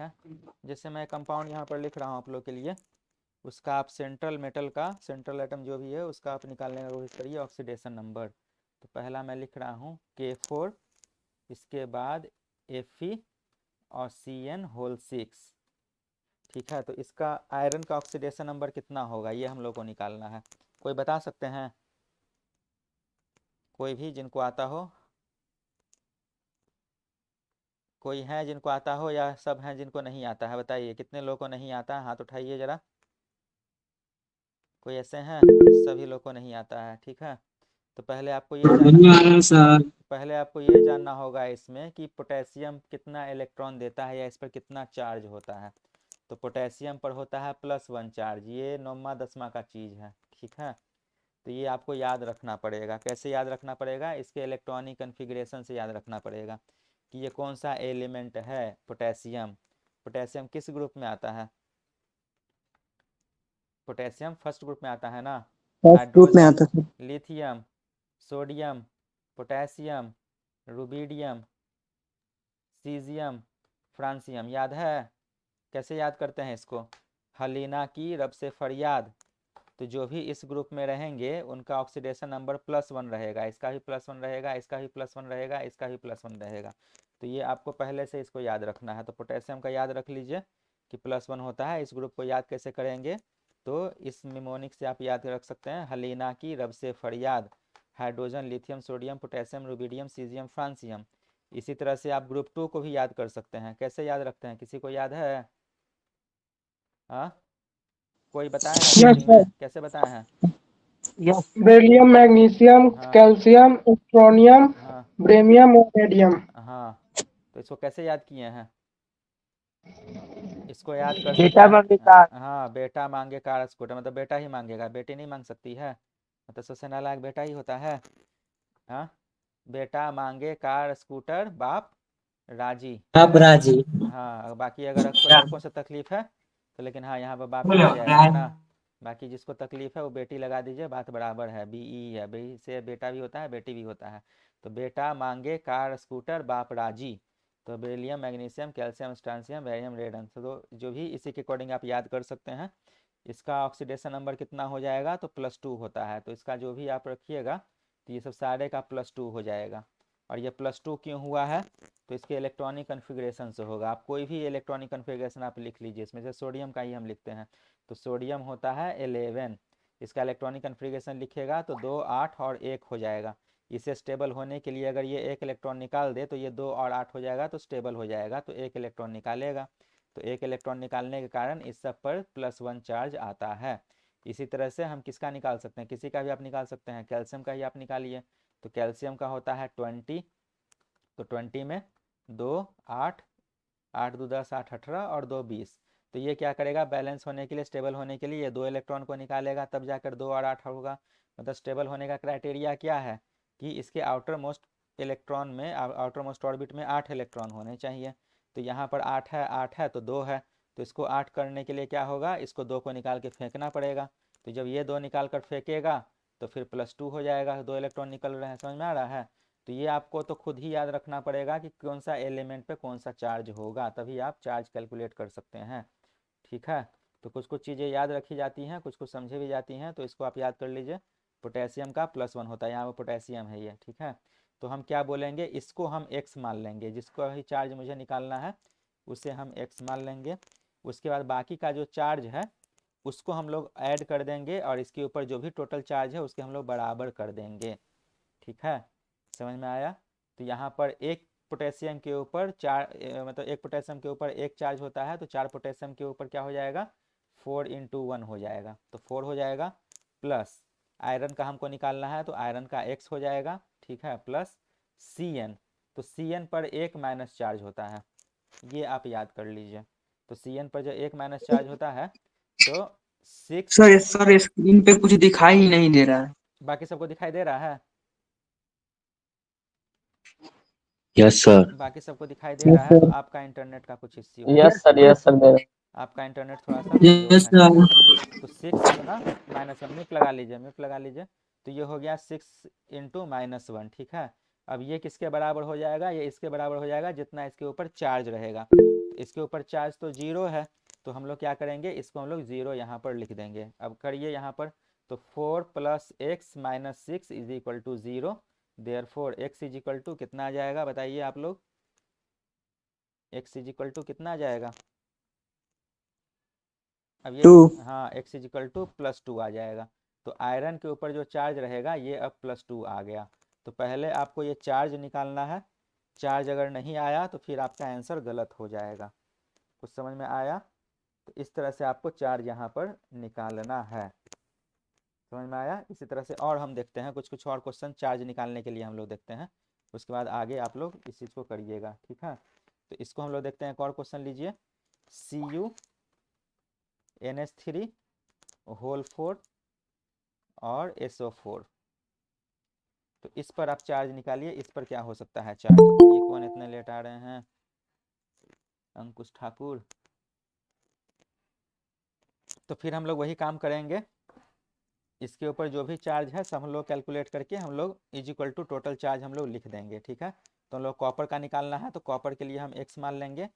है। जैसे मैं कंपाउंड यहाँ पर लिख रहा हूँ आप लोग के लिए, उसका आप सेंट्रल मेटल का सेंट्रल एटम जो भी है उसका आप निकालने का कोशिश करिए ऑक्सीडेशन नंबर। तो पहला मैं लिख रहा हूँ K4, इसके बाद Fe और Cn6। ठीक है, तो इसका आयरन का ऑक्सीडेशन नंबर कितना होगा ये हम लोग को निकालना है। कोई बता सकते हैं? कोई भी जिनको आता हो? कोई है जिनको आता हो या सब हैं जिनको नहीं आता है? बताइए कितने लोगों को नहीं आता है, हाथ उठाइए ज़रा। कोई ऐसे हैं? सभी लोगों को नहीं आता है। ठीक है, तो पहले आपको ये जानना होगा इसमें कि पोटेशियम कितना इलेक्ट्रॉन देता है या इस पर कितना चार्ज होता है। तो पोटेशियम पर होता है +1 चार्ज, ये 9वां 10वां का चीज़ है। ठीक है, तो ये आपको याद रखना पड़ेगा। कैसे याद रखना पड़ेगा? इसके इलेक्ट्रॉनिक कन्फिग्रेशन से याद रखना पड़ेगा कि ये कौन सा एलिमेंट है। पोटेशियम, पोटेशियम किस ग्रुप में आता है? पोटेशियम फर्स्ट ग्रुप में आता है ना। Hydrogen, lithium, sodium, potassium, rubidium, caesium, francium. याद है? कैसे याद करते हैं इसको? हलीना की रब से फरियाद। तो जो भी इस ग्रुप में रहेंगे उनका ऑक्सीडेशन नंबर +1 रहेगा, इसका भी +1 रहेगा, इसका भी +1 रहेगा, इसका भी +1 रहेगा। तो ये आपको पहले से इसको याद रखना है। तो पोटेशियम का याद रख लीजिए कि +1 होता है। इस ग्रुप को याद कैसे करेंगे? तो इस निमोनिक से आप याद रख सकते हैं, हलीना की रब से फरियाद, hydrogen, lithium, sodium, potassium, rubidium, caesium, francium. इसी तरह से आप ग्रुप 2 को भी याद कर सकते हैं। कैसे याद रखते हैं, किसी को याद है? हाँ, कोई बताए हैं मीटिंग में? कैसे बताए हैं? बेरिलियम, मैग्नीशियम, हाँ कैल्शियम, स्ट्रोनियम, हाँ ब्रेमियम और रेडियम। हाँ, तो इसको कैसे याद किए हैं? इसको याद कर सकते बेटा हैं। मंगेकार। हाँ, बेटा मांगे कार स्कूटर, मतलब बेटा ही मांगेगा, बेटी नहीं मांग सकती है। मतलब सबसे नालायक बेटा ही होता है। हाँ, बेटा मांगे कार स्कूटर, बाप राजी। अब राजी। हाँ, बाकी अगर आपको लड़कों से तकलीफ है तो लेकिन हाँ यहाँ पर बाप ही आ जाएगा, है ना। बाकी जिसको तकलीफ है वो बेटी लगा दीजिए, बात बराबर है। BE है, बी से बेटा भी होता है बेटी भी होता है। तो बेटा मांगे कार स्कूटर, बाप राजी। तो beryllium, magnesium, calcium, strontium, barium, रेडन, तो जो भी इसी के अकॉर्डिंग आप याद कर सकते हैं। इसका ऑक्सीडेशन नंबर कितना हो जाएगा? तो +2 होता है। तो इसका जो भी आप रखिएगा तो ये सब सारे का +2 हो जाएगा। और ये +2 क्यों हुआ है? तो इसके इलेक्ट्रॉनिक कन्फिग्रेशन से होगा। आप कोई भी इलेक्ट्रॉनिक कन्फिग्रेशन आप लिख लीजिए, इसमें से सोडियम का ही हम लिखते हैं। तो सोडियम होता है 11, इसका इलेक्ट्रॉनिक कन्फिग्रेशन लिखिएगा तो 2, 8 और 1 हो जाएगा। इसे स्टेबल होने के लिए अगर ये 1 इलेक्ट्रॉन निकाल दे तो ये 2 और 8 हो जाएगा, तो स्टेबल हो जाएगा। तो 1 इलेक्ट्रॉन निकालेगा, तो 1 इलेक्ट्रॉन निकालने के कारण इस सब पर +1 चार्ज आता है। इसी तरह से हम किसका निकाल सकते हैं? किसी का भी आप निकाल सकते हैं, कैल्शियम का ही आप निकालिए। तो कैल्शियम का होता है 20, तो 20 में 2, 8, 8 2 10, 8 18 और 2 20। तो ये क्या करेगा? बैलेंस होने के लिए, स्टेबल होने के लिए ये 2 इलेक्ट्रॉन को निकालेगा, तब जाकर 2 और 8 होगा। मतलब स्टेबल होने का क्राइटेरिया क्या है कि इसके आउटर मोस्ट इलेक्ट्रॉन में, आउटर मोस्ट ऑर्बिट में 8 इलेक्ट्रॉन होने चाहिए। तो यहाँ पर 8 है तो 2 है। तो इसको 8 करने के लिए क्या होगा? इसको 2 को निकाल के फेंकना पड़ेगा। तो जब ये 2 निकाल कर फेंकेगा तो फिर +2 हो जाएगा, 2 इलेक्ट्रॉन निकल रहे हैं। समझ में आ रहा है? तो ये आपको तो खुद ही याद रखना पड़ेगा कि कौन सा एलिमेंट पे कौन सा चार्ज होगा, तभी आप चार्ज कैलकुलेट कर सकते हैं। ठीक है, तो कुछ कुछ चीज़ें याद रखी जाती हैं, कुछ कुछ समझे भी जाती हैं, तो इसको आप याद कर लीजिए। पोटेशियम का +1 होता है, यहाँ पर पोटेशियम है ये। ठीक है, तो हम क्या बोलेंगे? इसको हम x मान लेंगे, जिसको ही चार्ज मुझे निकालना है उसे हम x मान लेंगे। उसके बाद बाकी का जो चार्ज है उसको हम लोग ऐड कर देंगे और इसके ऊपर जो भी टोटल चार्ज है उसके हम लोग बराबर कर देंगे। ठीक है, समझ में आया? तो यहाँ पर एक पोटेशियम के ऊपर मतलब एक पोटेशियम के ऊपर 1 चार्ज होता है, तो 4 पोटेशियम के ऊपर क्या हो जाएगा? 4 × 1 हो जाएगा, तो 4 हो जाएगा। प्लस आयरन का हमको निकालना है तो आयरन का x हो जाएगा। ठीक है, प्लस Cn, तो Cn पर 1 माइनस चार्ज होता है, ये आप याद कर लीजिए। तो Cn पर जो 1 माइनस चार्ज होता है तो 6। सर स्क्रीन पे कुछ दिखाई ही नहीं दे रहा है। बाकी सबको दिखाई दे रहा है? Yes sir. बाकी सबको दिखाई दे रहा है तो आपका इंटरनेट का कुछ इश्यू है। Yes sir, yes sir. आपका इंटरनेट थोड़ा सा स्लो यस है। ठीक है, सर। तो 6 अपना माइनस 1, म्यूट लगा लीजिए, म्यूट लगा लीजिए। तो ये हो गया 6 × -1। ठीक है, अब ये किसके बराबर हो जाएगा? ये इसके बराबर हो जाएगा जितना इसके ऊपर चार्ज रहेगा। तो इसके ऊपर चार्ज तो 0 है, तो हम लोग क्या करेंगे, इसको हम लोग 0 यहाँ पर लिख देंगे। अब करिए यहाँ पर, तो 4 + x - 6 = 0। देयरफॉर x = कितना आ जाएगा बताइए आप लोग, x = कितना आ जाएगा? अब ये 2। हाँ, x = +2 आ जाएगा। तो आयरन के ऊपर जो चार्ज रहेगा ये अब +2 आ गया। तो पहले आपको ये चार्ज निकालना है। चार्ज अगर नहीं आया तो फिर आपका आंसर गलत हो जाएगा। कुछ समझ में आया? तो इस तरह से आपको चार्ज यहाँ पर निकालना है। समझ में आया? इसी तरह से और हम देखते हैं कुछ कुछ और क्वेश्चन चार्ज निकालने के लिए हम लोग देखते हैं। उसके बाद आगे आप लोग इस चीज़ को करिएगा, ठीक है? तो इसको हम लोग देखते हैं। एक और क्वेश्चन लीजिए, CuNH3 होल 4 और SO4। तो इस पर आप चार्ज निकालिए। इस पर क्या हो सकता है चार्ज? ये कौन इतने लेट आ रहे हैं? अंकुश ठाकुर। तो फिर हम लोग वही काम करेंगे, इसके ऊपर जो भी चार्ज है सब हम लोग कैलकुलेट करके हम लोग = टोटल चार्ज हम लोग लिख देंगे, ठीक है? तो हम लोग कॉपर का निकालना है, तो कॉपर के लिए हम x मान लेंगे।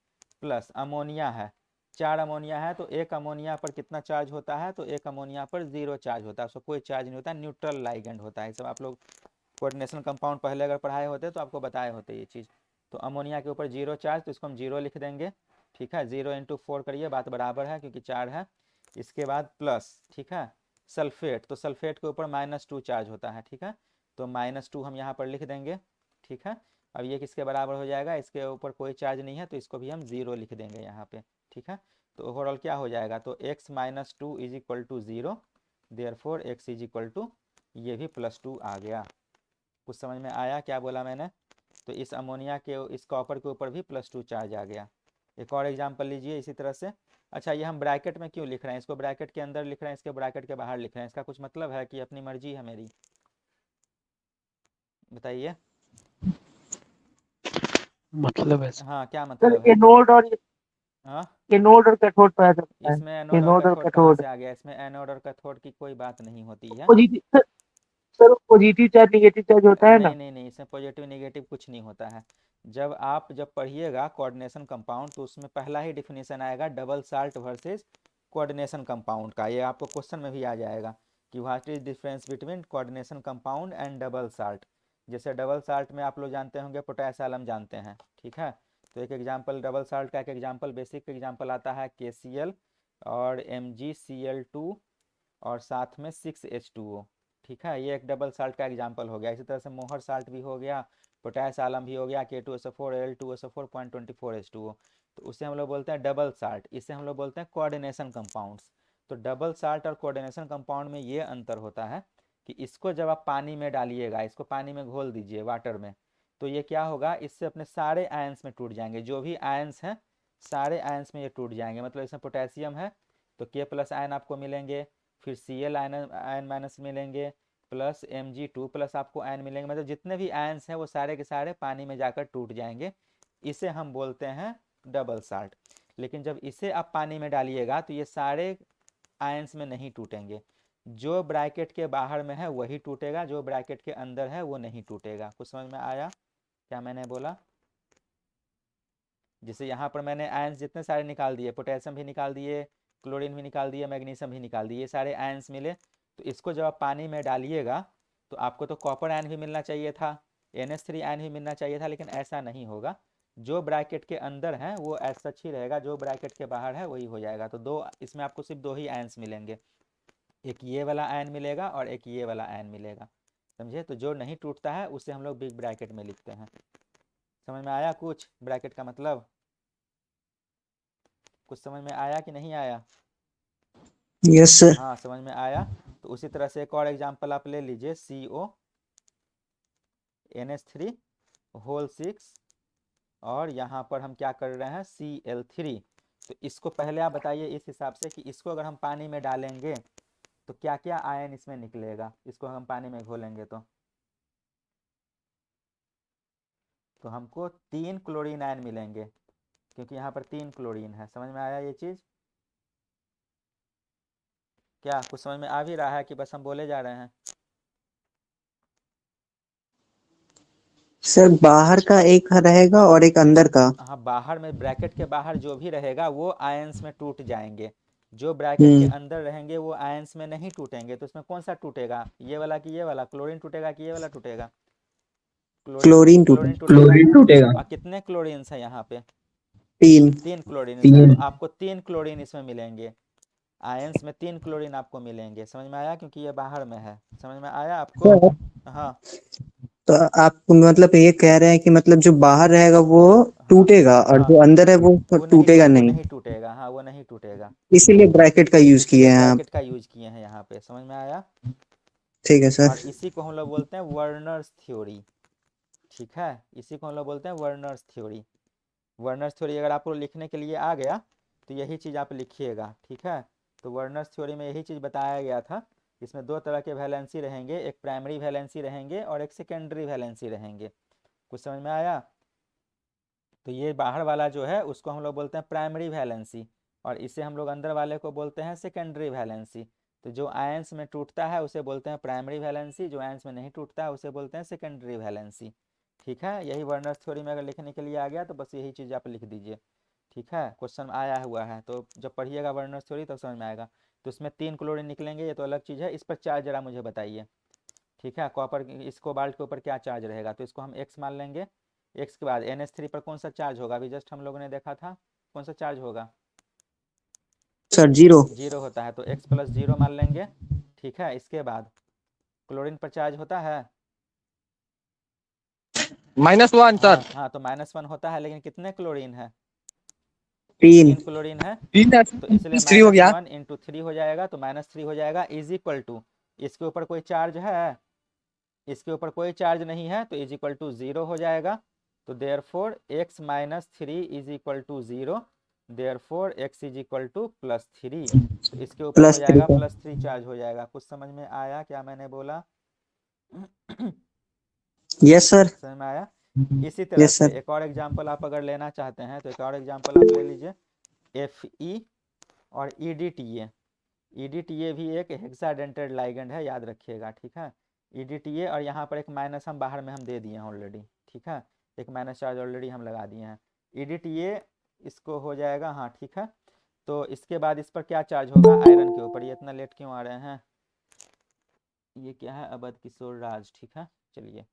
प्लस अमोनिया है, 4 अमोनिया है, तो एक अमोनिया पर कितना चार्ज होता है? तो एक अमोनिया पर 0 चार्ज होता है, उसको कोई चार्ज नहीं होता, न्यूट्रल लाइगेंड होता है। सब आप लोग कोऑर्डिनेशन कंपाउंड पहले अगर पढ़ाए होते तो आपको बताए होते ये चीज़। तो अमोनिया के ऊपर 0 चार्ज, तो इसको हम 0 लिख देंगे, ठीक है? 0 × 4 करिए, बात बराबर है क्योंकि 4 है। इसके बाद प्लस, ठीक है? सल्फेट, तो सल्फेट के ऊपर -2 चार्ज होता है, ठीक है? तो -2 हम यहाँ पर लिख देंगे, ठीक है? अब ये किसके बराबर हो जाएगा? इसके ऊपर कोई चार्ज नहीं है, तो इसको भी हम 0 लिख देंगे यहाँ पे, ठीक है? तो ओवरऑल क्या हो जाएगा? तो x - 2 = 0। देयरफॉर x = ये भी +2 आ गया। कुछ समझ में आया क्या बोला मैंने? तो इस अमोनिया के, इस कॉपर के ऊपर भी +2 चार्ज आ गया। एक और एग्जांपल लीजिए इसी तरह से। अच्छा, ये हम ब्रैकेट में क्यों लिख रहे हैं? इसको ब्रैकेट के अंदर लिख रहे हैं, इसके ब्रैकेट के बाहर लिख रहे हैं, इसका कुछ मतलब है कि अपनी मर्जी है मेरी? बताइए। मतलब है हाँ, क्या सर, मतलब है? एनोड और हाँ, एनोड और कैथोड पढ़ा सकता है। इसमें एनोड और एनोड और कैथोड कहाँ कैथोड से आ गया? इसमें एनोड और कैथोड की कोई बात नहीं होती है। Positive sir, positive charge negative charge होता है नहीं ना। नहीं नहीं, इसमें पॉजिटिव नेगेटिव कुछ नहीं होता है। जब पढ़िएगा कोऑर्डिनेशन कंपाउंड, तो उसमें पहला ही डिफिनीशन आएगा double salt versus coordination compound का। ये आपको क्वेश्चन में भी आ जाएगा कि what is difference between coordination compound and double salt. जैसे डबल साल्ट में आप लोग जानते होंगे, पोटेश एलम जानते हैं, ठीक है? तो एक एग्जाम्पल डबल साल्ट का, एक एग्जाम्पल बेसिक एग्जाम्पल आता है KCl और MgCl2 और साथ में 6H2O, ठीक है? ये एक डबल साल्ट का एग्जाम्पल हो गया। इसी तरह से मोहर साल्ट भी हो गया, पोटेश आलम भी हो गया, K2SO4 Al2SO4 0.24H2O। तो उसे हम लोग बोलते हैं डबल साल्ट, इसे हम लोग बोलते हैं कोऑर्डिनेशन कंपाउंड्स। तो डबल साल्ट और कोऑर्डिनेशन कंपाउंड में ये अंतर होता है कि इसको जब आप पानी में डालिएगा, इसको पानी में घोल दीजिए वाटर में, तो ये क्या होगा, इससे अपने सारे आयंस में टूट जाएंगे। जो भी आयंस हैं सारे आयंस में ये टूट जाएंगे। मतलब इसमें पोटेशियम है तो K+ आयन आपको मिलेंगे, फिर Cl आयन माइनस मिलेंगे, प्लस Mg2+ आपको आयन मिलेंगे। मतलब जितने भी आयन्स हैं वो सारे के सारे पानी में जाकर टूट जाएंगे। इसे हम बोलते हैं डबल साल्ट। लेकिन जब इसे आप पानी में डालिएगा तो ये सारे आयन्स में नहीं टूटेंगे। जो ब्रैकेट के बाहर में है वही टूटेगा, जो ब्रैकेट के अंदर है वो नहीं टूटेगा। कुछ समझ में आया क्या मैंने बोला? जैसे यहाँ पर मैंने आयंस जितने सारे निकाल दिए, पोटेशियम भी निकाल दिए, क्लोरीन भी निकाल दिए, मैग्नीशियम भी निकाल दिए, ये सारे आयंस मिले। तो इसको जब आप पानी में डालिएगा तो आपको तो कॉपर आयन भी मिलना चाहिए था, NH3 आयन भी मिलना चाहिए था, लेकिन ऐसा नहीं होगा। जो ब्रैकेट के अंदर है वो ऐसा ही रहेगा, जो ब्रैकेट के बाहर है वही हो जाएगा। तो दो, इसमें आपको सिर्फ 2 ही आयंस मिलेंगे, एक ये वाला आयन मिलेगा और एक ये वाला आयन मिलेगा। समझे? तो जो नहीं टूटता है उसे हम लोग बिग ब्रैकेट में लिखते हैं। समझ में आया कुछ ब्रैकेट का मतलब? कुछ समझ में आया कि नहीं आया? Yes sir. हाँ, समझ में आया। तो उसी तरह से एक और एग्जांपल आप ले लीजिए, CONH3 होल 6 और यहाँ पर हम क्या कर रहे हैं, Cl3। तो इसको पहले आप बताइए इस हिसाब से कि इसको अगर हम पानी में डालेंगे तो क्या क्या आयन इसमें निकलेगा, इसको हम पानी में घोलेंगे तो हमको 3 क्लोरीन आयन मिलेंगे, क्योंकि यहाँ पर 3 क्लोरीन है। समझ में आया ये चीज़? क्या कुछ समझ में आ भी रहा है कि बस हम बोले जा रहे हैं? सर बाहर का एक रहेगा और एक अंदर का। हाँ, बाहर में ब्रैकेट के बाहर जो भी रहेगा वो आयंस में टूट जाएंगे, जो ब्रैकेट के हम्म। अंदर रहेंगे वो आयंस में नहीं टूटेंगे। तो इसमें कौन सा टूटेगा, ये वाला कि ये वाला? क्लोरीन टूटेगा कि ये वाला टूटेगा? क्लोरीन। क्लोरीन टूटा। क्लोरीन टूटेगा। और कितने क्लोरीन्स है यहाँ पे? तीन। 3 क्लोरीन्स है, तो आपको 3 क्लोरीन इसमें मिलेंगे। आयंस में 3 क्लोरीन आपको मिलेंगे। समझ में आया? क्योंकि ये बाहर में है। समझ में आया आपको? सर हाँ तो आप मतलब ये कह रहे हैं कि मतलब जो बाहर रहेगा वो हाँ टूटेगा और हाँ, जो अंदर है वो टूटेगा वो नहीं। नहीं टूटेगा। हाँ, वो नहीं टूटेगा। इसीलिए ब्रैकेट का यूज इसीलिए किए हैं आप। ब्रैकेट का यूज किए हैं यहाँ पे। समझ में आया? ठीक है सर। और इसी को हम लोग बोलते हैं वर्नर्स थ्योरी। ठीक है, इसी को हम लोग बोलते हैं वर्नर्स थ्योरी। वर्नर्स थ्योरी अगर आपको लिखने के लिए आ गया तो यही चीज़ आप लिखिएगा। ठीक है, तो वर्नर्स थ्योरी में यही चीज़ बताया गया था। इसमें दो तरह के वैलेंसी रहेंगे, एक प्राइमरी वैलेंसी रहेंगे और एक सेकेंडरी वैलेंसी रहेंगे। कुछ समझ में आया? तो ये बाहर वाला जो है उसको हम लोग बोलते हैं प्राइमरी वैलेंसी, और इसे हम लोग अंदर वाले को बोलते हैं सेकेंडरी वैलेंसी। तो जो आयंस में टूटता है उसे बोलते हैं प्राइमरी वैलेंसी, जो आयंस में नहीं टूटता है उसे बोलते हैं सेकेंडरी वैलेंसी। ठीक है, यही वर्नर्स थ्योरी में अगर लिखने के लिए आ गया तो बस यही चीज़ आप लिख दीजिए। ठीक है, क्वेश्चन आया हुआ है तो जब पढ़िएगा वर्नर्स थ्योरी तब समझ में आएगा। तो इसमें 3 क्लोरीन निकलेंगे, ये तो अलग चीज़ है। इस पर चार्ज जरा मुझे बताइए। ठीक है, कॉपर इस कोबाल्ट के ऊपर क्या चार्ज रहेगा? तो इसको हम एक्स मान लेंगे। एक्स के बाद NH3 पर कौन सा चार्ज होगा? अभी जस्ट हम लोगों ने देखा था, कौन सा चार्ज होगा? Sir zero. जीरो होता है, तो एक्स प्लस जीरो मान लेंगे। ठीक है, इसके बाद क्लोरीन पर चार्ज होता है -1 हाँ सर। हाँ, तो -1 होता है, लेकिन कितने क्लोरीन है? तीन। 3 क्लोरीन है। तीन तो इसलिए थ्री हो गया। -1 × 3 हो जाएगा, तो -3 हो जाएगा। इज इक्वल टू, इसके ऊपर कोई चार्ज है? इसके ऊपर कोई चार्ज नहीं है, तो इज इक्वल टू 0 हो जाएगा। तो therefore x - 3 is equal to 0। Therefore x is equal to +3। तो इसके ऊपर हो +3 जाएगा का। +3 चार्ज हो जाएगा। कुछ समझ में आया क्या मैंने बोला? Yes sir. समझ में आया? इसी तरह यस से सर। एक और एग्जांपल आप अगर लेना चाहते हैं तो एक और एग्जांपल आप ले लीजिए। Fe और EDTA। EDTA भी एक हेक्साडेंटेड लाइगेंड है, याद रखिएगा। ठीक है, EDTA, और यहाँ पर एक माइनस हम बाहर में हम दे दिए हैं ऑलरेडी। ठीक है, एक माइनस चार्ज ऑलरेडी हम लगा दिए हैं। EDTA इसको हो जाएगा। हाँ ठीक है, तो इसके बाद इस पर क्या चार्ज होगा? आयरन के ऊपर। ये इतना लेट क्यों आ रहे हैं? ये क्या है? अवध किशोर राज। ठीक है, चलिए,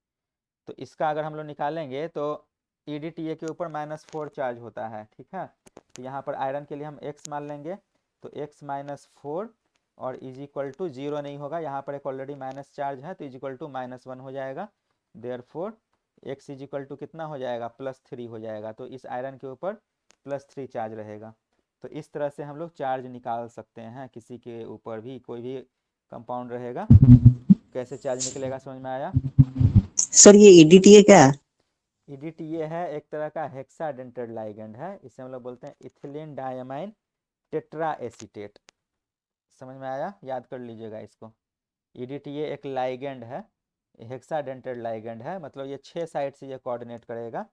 तो इसका अगर हम लोग निकालेंगे तो EDTA के ऊपर -4 चार्ज होता है। ठीक है, तो यहाँ पर आयरन के लिए हम x मान लेंगे। तो x -4 और इज इक्वल टू 0 नहीं होगा, यहाँ पर एक ऑलरेडी माइनस चार्ज है, तो इज इक्वल टू -1 हो जाएगा। Therefore X is equal to कितना हो जाएगा? +3 हो जाएगा। तो इस आयरन के ऊपर +3 चार्ज रहेगा। तो इस तरह से हम लोग चार्ज निकाल सकते हैं किसी के ऊपर भी, कोई भी कंपाउंड रहेगा। कैसे चार्ज निकलेगा, समझ में आया? सर ये EDTA क्या है? EDTA है एक तरह का हेक्साडेंटेड लाइगेंड है, इसे हम लोग बोलते हैं इथिलीन डायमाइन टेट्रा एसीटेट। समझ में आया? याद कर लीजिएगा इसको। EDTA एक लाइगेंड है, हेक्साडेंटेड लाइगेंड है, मतलब ये 6 साइड से ये कोऑर्डिनेट करेगा।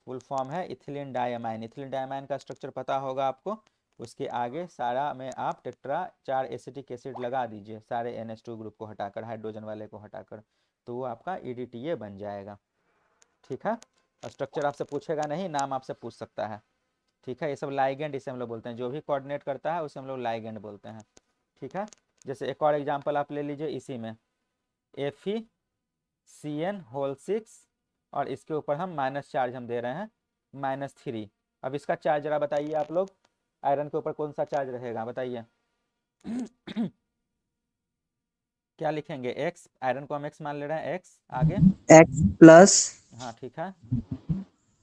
फुल फॉर्म है इथिलीन डायमाइन। इथिलीन डायमाइन का स्ट्रक्चर पता होगा आपको। उसके आगे सारा में आप टेट्रा 4 एसिटिक एसिड लगा दीजिए, सारे NH2 ग्रुप को हटाकर, हाइड्रोजन वाले को हटाकर, तो वो आपका EDTA बन जाएगा। ठीक है, स्ट्रक्चर आपसे पूछेगा नहीं, नाम आपसे पूछ सकता है। ठीक है, ये सब लाइगेंड इसे हम लोग बोलते हैं, जो भी कोऑर्डिनेट करता है उसे हम लोग लाइगेंड बोलते हैं। ठीक है, जैसे एक और एग्जांपल आप ले लीजिए इसी में, FeCN6, और इसके ऊपर हम माइनस चार्ज हम दे रहे हैं -3। अब इसका चार्ज जरा बताइए आप लोग, आयरन के ऊपर कौन सा चार्ज रहेगा बताइए? क्या लिखेंगे? x, आयरन को हम x मान ले रहे हैं, x आगे। X+। हाँ ठीक है।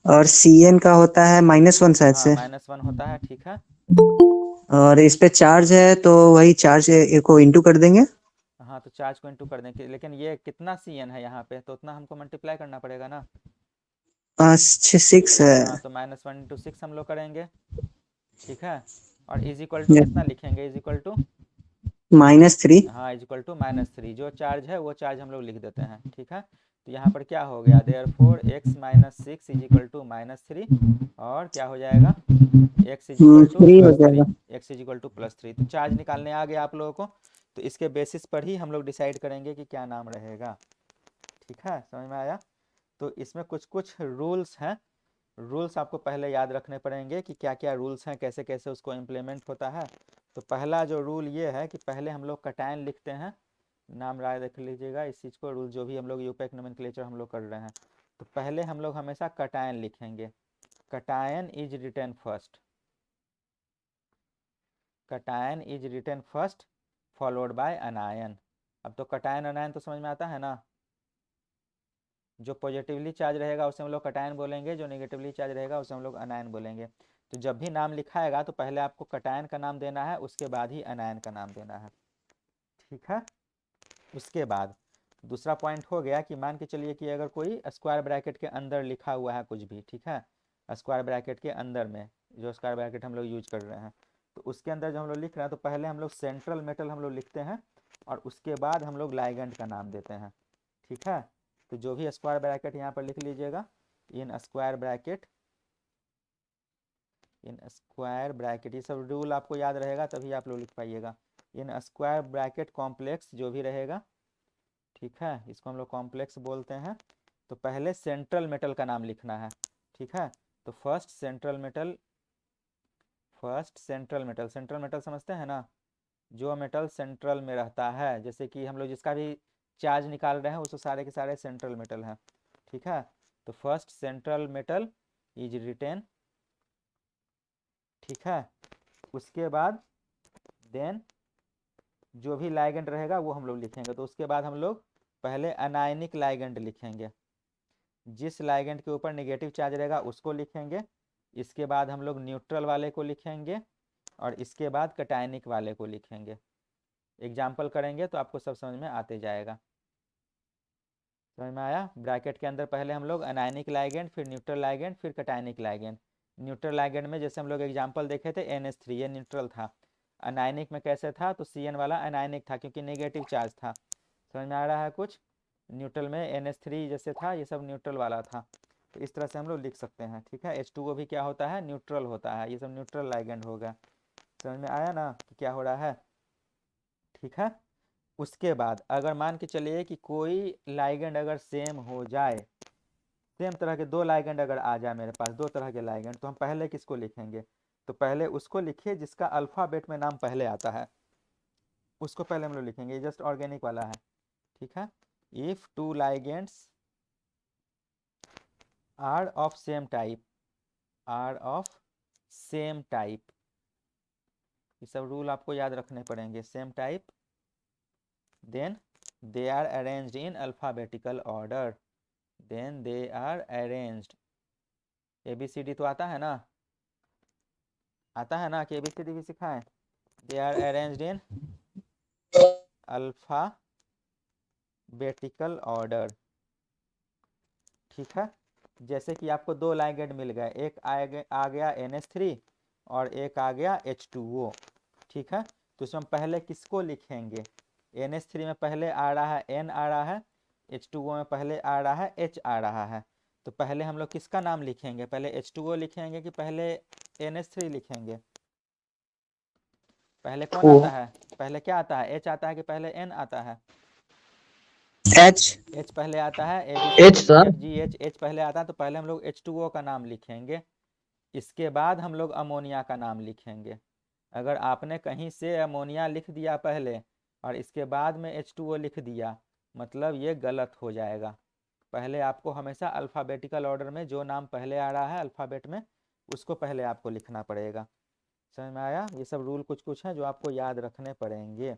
और CN का होता है -1 शायद हाँ, से। -1 होता है। ठीक है, और इस पे चार्ज है तो वही चार्ज को इंटू कर देंगे। हाँ, तो चार्ज को इंटू कर दें लेकिन ये कितना CN है यहाँ पे, तो उतना हमको मल्टीप्लाई करना पड़ेगा ना। 6 है। हाँ, तो -1 × 6 हम लोग करेंगे। ठीक है, और इज इक्वल टू कितना लिखेंगे? Is equal to, -3। हाँ, इज इक्वल टू -3। जो चार्ज है वो चार्ज हम लोग लिख देते हैं। ठीक है, तो यहाँ पर क्या हो गया? Therefore x - 6 is equal to -3, और क्या हो जाएगा? x इज इक्वल टू 3 हो +3। जाएगा। x is equal to +3। तो चार्ज निकालने आ गया आप लोगों को। तो इसके बेसिस पर ही हम लोग डिसाइड करेंगे कि क्या नाम रहेगा। ठीक है, समझ में आया? तो इसमें कुछ कुछ रूल्स हैं, रूल्स आपको पहले याद रखने पड़ेंगे कि क्या क्या रूल्स हैं, कैसे कैसे उसको इम्प्लीमेंट होता है। तो पहला जो रूल ये है कि पहले हम लोग कटायन लिखते हैं, नाम राय रख लीजिएगा इस चीज़ को, रूल जो भी हम लोग यूपैक नोमेनक्लेचर हम लोग कर रहे हैं। तो पहले हम लोग हमेशा कटायन लिखेंगे, cation is written first, cation is written first followed by anion. अब तो कटायन अनायन तो समझ में आता है ना, जो पॉजिटिवली चार्ज रहेगा उसे हम लोग कटायन बोलेंगे, जो नेगेटिवली चार्ज रहेगा उसे हम लोग अनायन बोलेंगे। तो जब भी नाम लिखाएगा तो पहले आपको कटायन का नाम देना है, उसके बाद ही अनायन का नाम देना है, ठीक है। उसके बाद दूसरा पॉइंट हो गया कि मान के चलिए कि अगर कोई स्क्वायर ब्रैकेट के अंदर लिखा हुआ है कुछ भी, ठीक है, स्क्वायर ब्रैकेट के अंदर में जो स्क्वायर ब्रैकेट हम लोग यूज कर रहे हैं, तो उसके अंदर जब हम लोग लिख रहे हैं तो पहले हम लोग सेंट्रल मेटल हम लोग लिखते हैं और उसके बाद हम लोग लाइगेंड का नाम देते हैं, ठीक है। तो जो भी स्क्वायर ब्रैकेट यहाँ पर लिख लीजिएगा, in square bracket, in square bracket, ये सब रूल आपको याद रहेगा तभी आप लोग लिख पाइएगा। इन स्क्वायर ब्रैकेट कॉम्प्लेक्स जो भी रहेगा, ठीक है, इसको हम लोग कॉम्प्लेक्स बोलते हैं। तो पहले सेंट्रल मेटल का नाम लिखना है, ठीक है। तो first central metal, first central metal, central metal समझते हैं ना, जो मेटल सेंट्रल में रहता है, जैसे कि हम लोग जिसका भी चार्ज निकाल रहे हैं उसको सारे के सारे सेंट्रल मेटल हैं, ठीक है। तो first central metal is written, ठीक है। उसके बाद देन जो भी लाइगेंड रहेगा वो हम लोग लिखेंगे। तो उसके बाद हम लोग पहले अनायनिक लाइगेंड लिखेंगे, जिस लाइगेंड के ऊपर नेगेटिव चार्ज रहेगा उसको लिखेंगे, इसके बाद हम लोग न्यूट्रल वाले को लिखेंगे और इसके बाद कटायनिक वाले को लिखेंगे। एग्जाम्पल करेंगे तो आपको सब समझ में आते जाएगा। समझ में आया? ब्रैकेट के अंदर पहले हम लोग अनायनिक लाइगेंड, फिर न्यूट्रल लाइगेंड, फिर कटायनिक लाइगेंड। न्यूट्रल लाइगेंड में जैसे हम लोग एग्जाम्पल देखे थे NH3, ये न्यूट्रल था। अनायनिक में कैसे था, तो CN वाला अनायनिक था क्योंकि नेगेटिव चार्ज था। समझ में आ रहा है कुछ? न्यूट्रल में NH3 जैसे था, ये सब न्यूट्रल वाला था। तो इस तरह से हम लोग लिख सकते हैं, ठीक है। H2O भी क्या होता है, न्यूट्रल होता है, ये सब न्यूट्रल लाइगेंड होगा। समझ में आया ना कि क्या हो रहा है, ठीक है। उसके बाद अगर मान के चलिए कि कोई लाइगेंड अगर सेम हो जाए, सेम तरह के दो लाइगेंड अगर आ जाए मेरे पास, दो तरह के लाइगेंड, तो हम पहले किसको लिखेंगे, तो पहले उसको लिखिए जिसका अल्फ़ाबेट में नाम पहले आता है, उसको पहले हम लोग लिखेंगे। ये जस्ट ऑर्गेनिक वाला है, ठीक है। If two ligands are of same type, are of same type, ये सब रूल आपको याद रखने पड़ेंगे। Same type, then they are arranged in alphabetical order, then they are arranged, ABCD तो आता है ना, आता है ना कि ABCD भी सिखाएं। They are arranged in alphabetical order, ठीक है। जैसे कि आपको दो लाइगेंड मिल गए, एक आ गया NH3 और एक आ गया H2O, ठीक है। तो इसमें हम पहले किसको लिखेंगे, NH3 में पहले आ रहा है N आ रहा है, H2O में पहले आ रहा है H आ रहा है। तो पहले हम लोग किसका नाम लिखेंगे, पहले H2O लिखेंगे कि पहले NH3 लिखेंगे? पहले कौन आता है, पहले क्या आता है, H आता है कि पहले N आता है? एच। H पहले आता है, H सर। ABCDEFGH, H पहले आता है। तो पहले हम लोग H2O का नाम लिखेंगे, इसके बाद हम लोग अमोनिया का नाम लिखेंगे। अगर आपने कहीं से अमोनिया लिख दिया पहले और इसके बाद में H2O लिख दिया, मतलब ये गलत हो जाएगा। पहले आपको हमेशा अल्फ़ाबेटिकल ऑर्डर में जो नाम पहले आ रहा है अल्फ़ाबेट में, उसको पहले आपको लिखना पड़ेगा। समझ में आया? ये सब रूल कुछ कुछ हैं जो आपको याद रखने पड़ेंगे।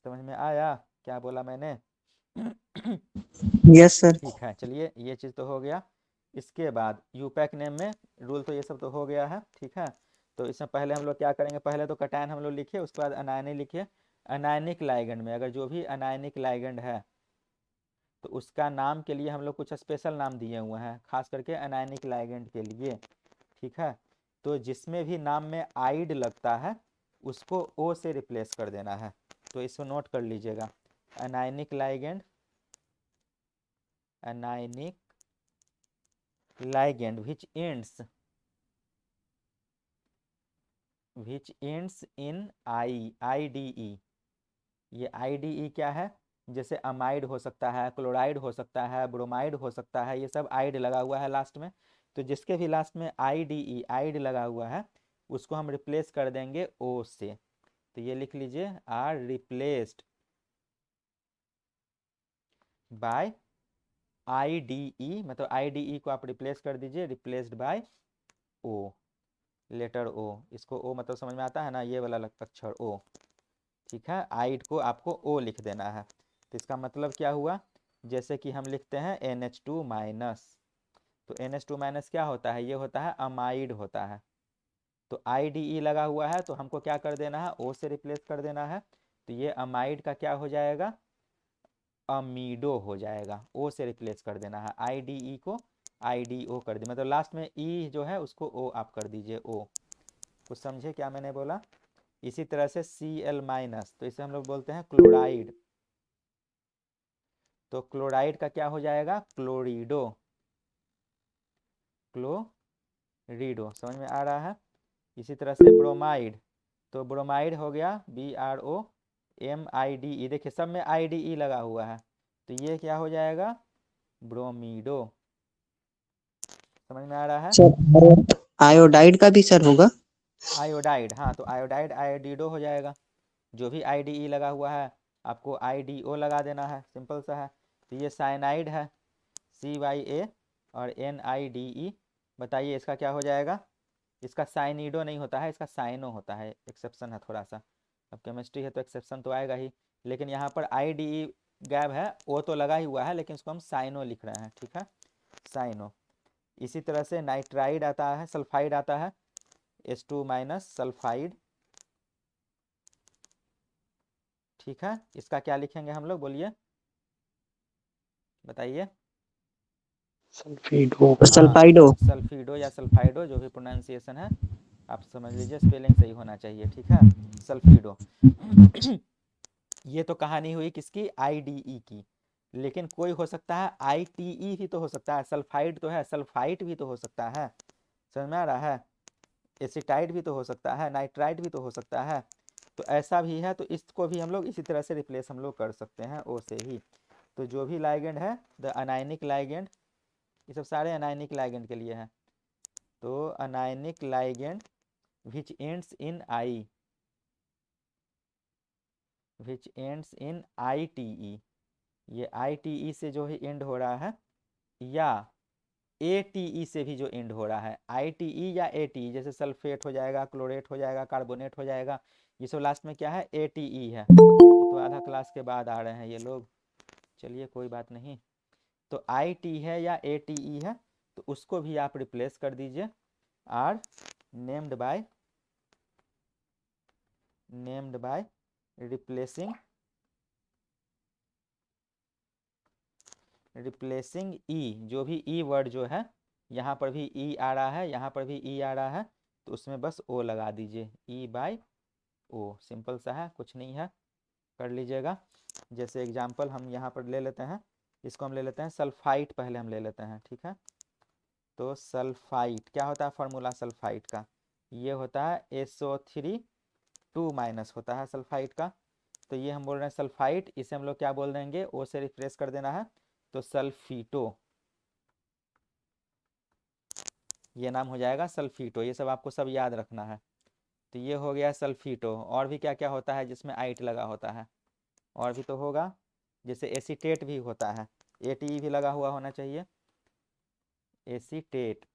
समझ में आया क्या बोला मैंने? Yes sir. ठीक है, चलिए ये चीज़ तो हो गया। इसके बाद यूपैक नेम में रूल तो ये सब तो हो गया है, ठीक है। तो इसमें पहले हम लोग क्या करेंगे, पहले तो कटायन हम लोग लिखे, उसके बाद अनायनिक लिखे। अनायनिक लाइगेंड में अगर जो भी अनायनिक लाइगेंड है तो उसका नाम के लिए हम लोग कुछ स्पेशल नाम दिए हुए हैं, खास करके अनायनिक लाइगेंड के लिए, ठीक है। तो जिसमें भी नाम में आइड लगता है उसको O से रिप्लेस कर देना है। तो इसको नोट कर लीजिएगा, anionic ligand, anionic ligand which ends in IDE, ये IDE क्या है, जैसे अमाइड हो सकता है, क्लोराइड हो सकता है, ब्रोमाइड हो सकता है, ये सब आइड लगा हुआ है लास्ट में। तो जिसके भी लास्ट में IDE आइड लगा हुआ है उसको हम रिप्लेस कर देंगे O से। तो ये लिख लीजिए आर रिप्लेस्ड बाय IDE, मतलब IDE को आप रिप्लेस कर दीजिए, replaced by O, letter O। इसको O मतलब समझ में आता है ना, ये वाला अक्षर O। ठीक है, आइड को आपको O लिख देना है। तो इसका मतलब क्या हुआ, जैसे कि हम लिखते हैं NH2 माइनस, तो NH2 माइनस क्या होता है, ये होता है अमाइड होता है। तो IDE लगा हुआ है तो हमको क्या कर देना है, O से रिप्लेस कर देना है। तो ये अमाइड का क्या हो जाएगा, अमीडो हो जाएगा। O से रिप्लेस कर देना है, IDE को IDO कर दी, मतलब लास्ट में E जो है उसको O आप कर दीजिए O। कुछ समझे क्या मैंने बोला। इसी तरह से Cl माइनस, तो इसे हम लोग बोलते हैं क्लोराइड। तो क्लोराइड का क्या हो जाएगा, क्लोरिडो, क्लोरिडो, समझ में आ रहा है। इसी तरह से ब्रोमाइड, तो ब्रोमाइड हो गया BROMIDE, देखिए सब में IDE लगा हुआ है, तो ये क्या हो जाएगा, ब्रोमीडो। समझ में आ रहा है। सर आयोडाइड का भी सर होगा? आयोडाइड, हाँ, तो आयोडाइड आयोडीडो हो जाएगा। जो भी IDE लगा हुआ है आपको IDO लगा देना है, सिंपल सा है। तो ये साइनाइड है, CYA और NIDE, बताइए इसका क्या हो जाएगा। इसका साइनिडो नहीं होता है, इसका साइनो होता है, एक्सेप्शन है थोड़ा सा। अब केमिस्ट्री है तो एक्सेप्शन तो आएगा ही, लेकिन यहाँ पर IDE गैप है, O तो लगा ही हुआ है लेकिन इसको हम साइनो लिख रहे हैं, ठीक है, साइनो। इसी तरह से नाइट्राइड आता है, सल्फाइड आता है, H2 माइनस सल्फाइड, ठीक है। इसका क्या लिखेंगे हम लोग, बोलिए, बताइए। सल्फेडो। हाँ, सल्फाइडो। सल्फीडो या सल्फाइडो, जो भी प्रोनाउंसिएशन है आप समझ लीजिए, स्पेलिंग सही होना चाहिए, ठीक है, सल्फीडो। ये तो कहानी हुई किसकी, IDE की। लेकिन कोई हो सकता है ITE भी तो हो सकता है, सल्फाइड तो है, सल्फाइट भी तो हो सकता है, समझ में आ रहा है। एसिटाइड भी तो हो सकता है, नाइट्राइड भी तो हो सकता है। तो ऐसा भी है, तो इसको भी हम लोग इसी तरह से रिप्लेस हम लोग कर सकते हैं O से ही। तो जो भी लाइगेंड है, द अनायनिक लाइगेंड, ये सब सारे अनायनिक लाइगेंड के लिए है। तो anionic ligand which ends in I, which ends in ITE, ये ITE से जो ही एंड हो रहा है, या ATE से भी जो एंड हो रहा है, ITE या ATE, जैसे सल्फेट हो जाएगा, क्लोरेट हो जाएगा, कार्बोनेट हो जाएगा, ये सब लास्ट में क्या है, ATE है। तो आधा क्लास के बाद आ रहे हैं ये लोग, चलिए कोई बात नहीं। तो IT है या ATE है, तो उसको भी आप रिप्लेस कर दीजिए, are named by replacing E, जो भी E वर्ड जो है, यहाँ पर भी E आ रहा है, यहाँ पर भी E आ रहा है, तो उसमें बस O लगा दीजिए, E बाय O, सिंपल सा है, कुछ नहीं है, कर लीजिएगा। जैसे एग्जाम्पल हम यहाँ पर ले लेते हैं, इसको हम ले लेते हैं सल्फाइट, पहले हम ले लेते हैं, ठीक है। तो सल्फाइट क्या होता है, फार्मूला सल्फाइट का, ये होता है SO3 2 माइनस होता है सल्फाइट का। तो ये हम बोल रहे हैं सल्फाइट, इसे हम लोग क्या बोल देंगे, O से रिप्लेस कर देना है, तो सल्फीटो, ये नाम हो जाएगा सल्फीटो। ये सब आपको सब याद रखना है। तो ये हो गया सल्फीटो। और भी क्या क्या होता है जिसमें आइट लगा होता है, और भी तो होगा, जैसे एसीटेट भी होता है, ATE भी लगा हुआ होना चाहिए, एसीटेट,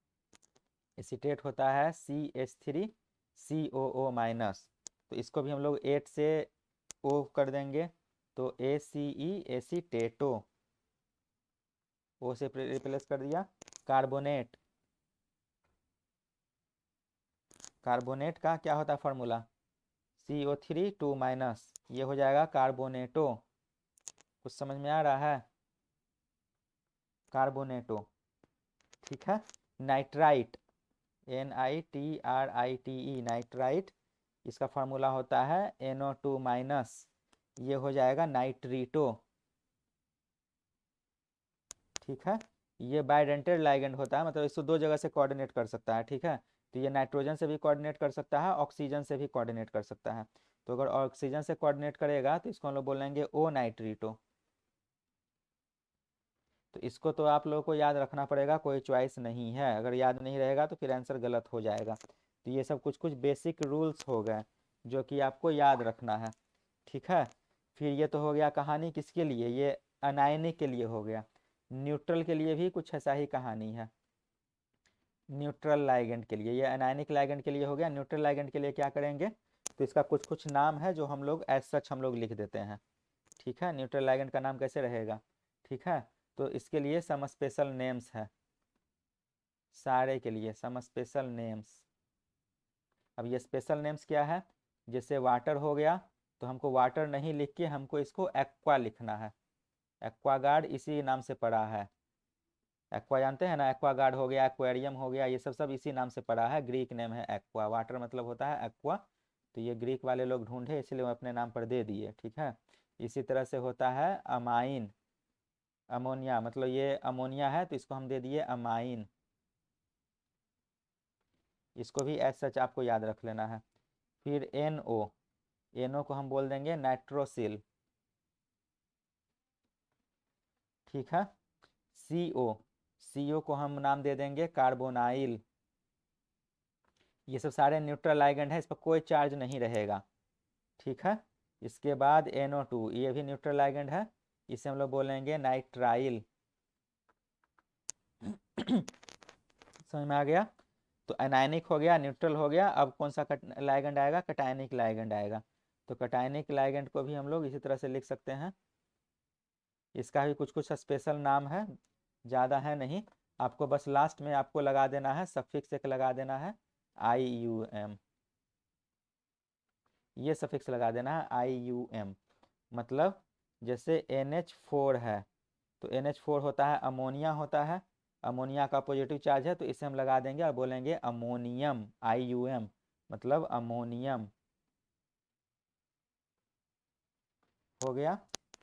एसीटेट होता है CH3COO माइनस, तो इसको भी हम लोग 8 से O कर देंगे, तो ACE एसीटेटो, O से रिप्लेस कर दिया। कार्बोनेट, कार्बोनेट का क्या होता है फार्मूला, CO3 2 माइनस, ये हो जाएगा कार्बोनेटो। कुछ समझ में आ रहा है, कार्बोनेटो, ठीक है। नाइट्राइट, NITRITE, नाइट्राइट, इसका फार्मूला होता है NO2 माइनस, ये हो जाएगा नाइट्रीटो, ठीक है। ये बाइडेंटेड लाइगेंड होता है, मतलब इसको दो जगह से कोऑर्डिनेट कर सकता है, ठीक है। तो ये नाइट्रोजन से भी कोऑर्डिनेट कर सकता है, ऑक्सीजन से भी कोऑर्डिनेट कर सकता है। तो अगर ऑक्सीजन से कोऑर्डिनेट करेगा तो इसको हम लोग बोलेंगे O नाइट्रीटो, तो इसको तो आप लोगों को याद रखना पड़ेगा, कोई चॉइस नहीं है। अगर याद नहीं रहेगा तो फिर आंसर गलत हो जाएगा। तो ये सब कुछ कुछ बेसिक रूल्स हो गए जो कि आपको याद रखना है, ठीक है। फिर ये तो हो गया कहानी किसके लिए, ये अनायनिक के लिए हो गया। न्यूट्रल के लिए भी कुछ ऐसा ही कहानी है। न्यूट्रल लाइगेंड के लिए, ये अनायनिक लाइगेंड के लिए हो गया। न्यूट्रल लाइगेंड के लिए क्या करेंगे, तो इसका कुछ कुछ नाम है जो हम लोग एज सच हम लोग लिख देते हैं, ठीक है। न्यूट्रल लाइगेंड का नाम कैसे रहेगा, ठीक है। तो इसके लिए सम स्पेशल नेम्स है, सारे के लिए सम स्पेशल नेम्स। अब ये स्पेशल नेम्स क्या है, जैसे वाटर हो गया तो हमको वाटर नहीं लिख के हमको इसको एक्वा लिखना है। एक्वागार्ड इसी नाम से पड़ा है। एक्वा जानते हैं ना, एक्वागार्ड हो गया, एक्वेरियम हो गया, ये सब सब इसी नाम से पड़ा है। ग्रीक नेम है एक्वा, वाटर मतलब होता है एक्वा। तो ये ग्रीक वाले लोग ढूंढे इसलिए वो अपने नाम पर दे दिए, ठीक है। इसी तरह से होता है अमाइन, अमोनिया, मतलब ये अमोनिया है तो इसको हम दे दिए अमाइन। इसको भी एज सच आपको याद रख लेना है। फिर NO, NO को हम बोल देंगे नाइट्रोसिल, ठीक है। CO, CO को हम नाम दे देंगे कार्बोनाइल। ये सब सारे न्यूट्रल लाइगेंड है, इस पर कोई चार्ज नहीं रहेगा, ठीक है। इसके बाद NO2, ये भी न्यूट्रल लाइगेंड है, इसे हम लोग बोलेंगे नाइट्राइल। समझ में आ गया। तो एनायनिक हो गया, न्यूट्रल हो गया। अब कौन सा लाइगेंड आएगा, कटायनिक लाइगेंड आएगा। तो कटायनिक लाइगेंड को भी हम लोग इसी तरह से लिख सकते हैं। इसका भी कुछ कुछ स्पेशल नाम है, ज़्यादा है नहीं। आपको बस लास्ट में आपको लगा देना है, सफिक्स एक लगा देना है IUM, ये सफिक्स लगा देना है IUM। मतलब जैसे NH4 है तो NH4 होता है अमोनिया होता है, अमोनिया का पॉजिटिव चार्ज है तो इसे हम लगा देंगे और बोलेंगे अमोनियम, IUM मतलब अमोनियम, हो गया।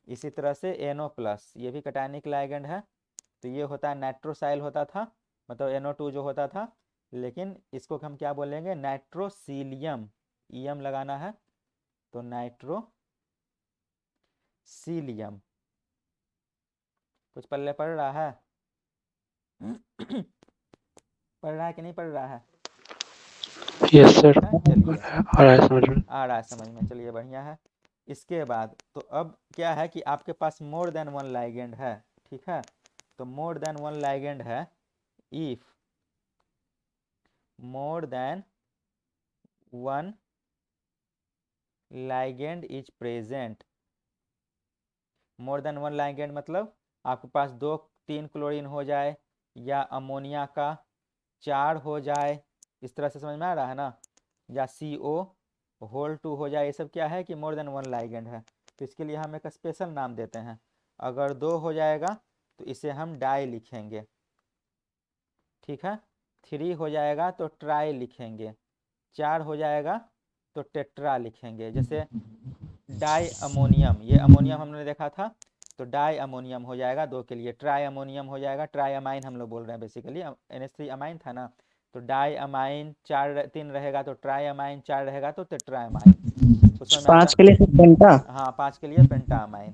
इसी तरह से NO+, ये भी कटायनिक लाइगेंड है। तो ये होता है नाइट्रोसाइल होता था, मतलब NO2 जो होता था, लेकिन इसको हम क्या बोलेंगे, नाइट्रोसीलियम, EM लगाना है तो नाइट्रोसीलियम। कुछ पल्ले पड़ रहा है पढ़ रहा है कि नहीं पढ़ रहा है, यस सर, चलिए आ रहा है समझ में। आ रहा है समझ में, चलिए बढ़िया है। इसके बाद तो अब क्या है कि आपके पास मोर देन वन लाइगेंड है, ठीक है। तो मोर देन वन लाइगेंड है, if more than one ligand is present. More than one ligand मतलब आपके पास 2-3 क्लोरीन हो जाए या अमोनिया का 4 हो जाए, इस तरह से समझ में आ रहा है ना, या CO2 हो जाए, ये सब क्या है कि मोर देन वन लाइगेंड है। तो इसके लिए हम एक स्पेशल नाम देते हैं। अगर 2 हो जाएगा तो इसे हम डाई लिखेंगे, ठीक है। 3 हो जाएगा तो ट्राई लिखेंगे, 4 हो जाएगा तो टेट्रा लिखेंगे। जैसे डाई अमोनियम, ये अमोनियम हमने देखा था तो डाई अमोनियम हो जाएगा 2 के लिए, ट्राई अमोनियम हो जाएगा, ट्राई अमाइन हम लोग बोल रहे हैं बेसिकली, NH3 अमाइन था ना, तो डाई अमाइन 3 रहेगा तो ट्राई अमाइन, 4 रहेगा तो टेट्रा अमाइन। कुछ समझ में आता 5 के लिए है, पेंटा, हाँ 5 के लिए पेंटा अमाइन,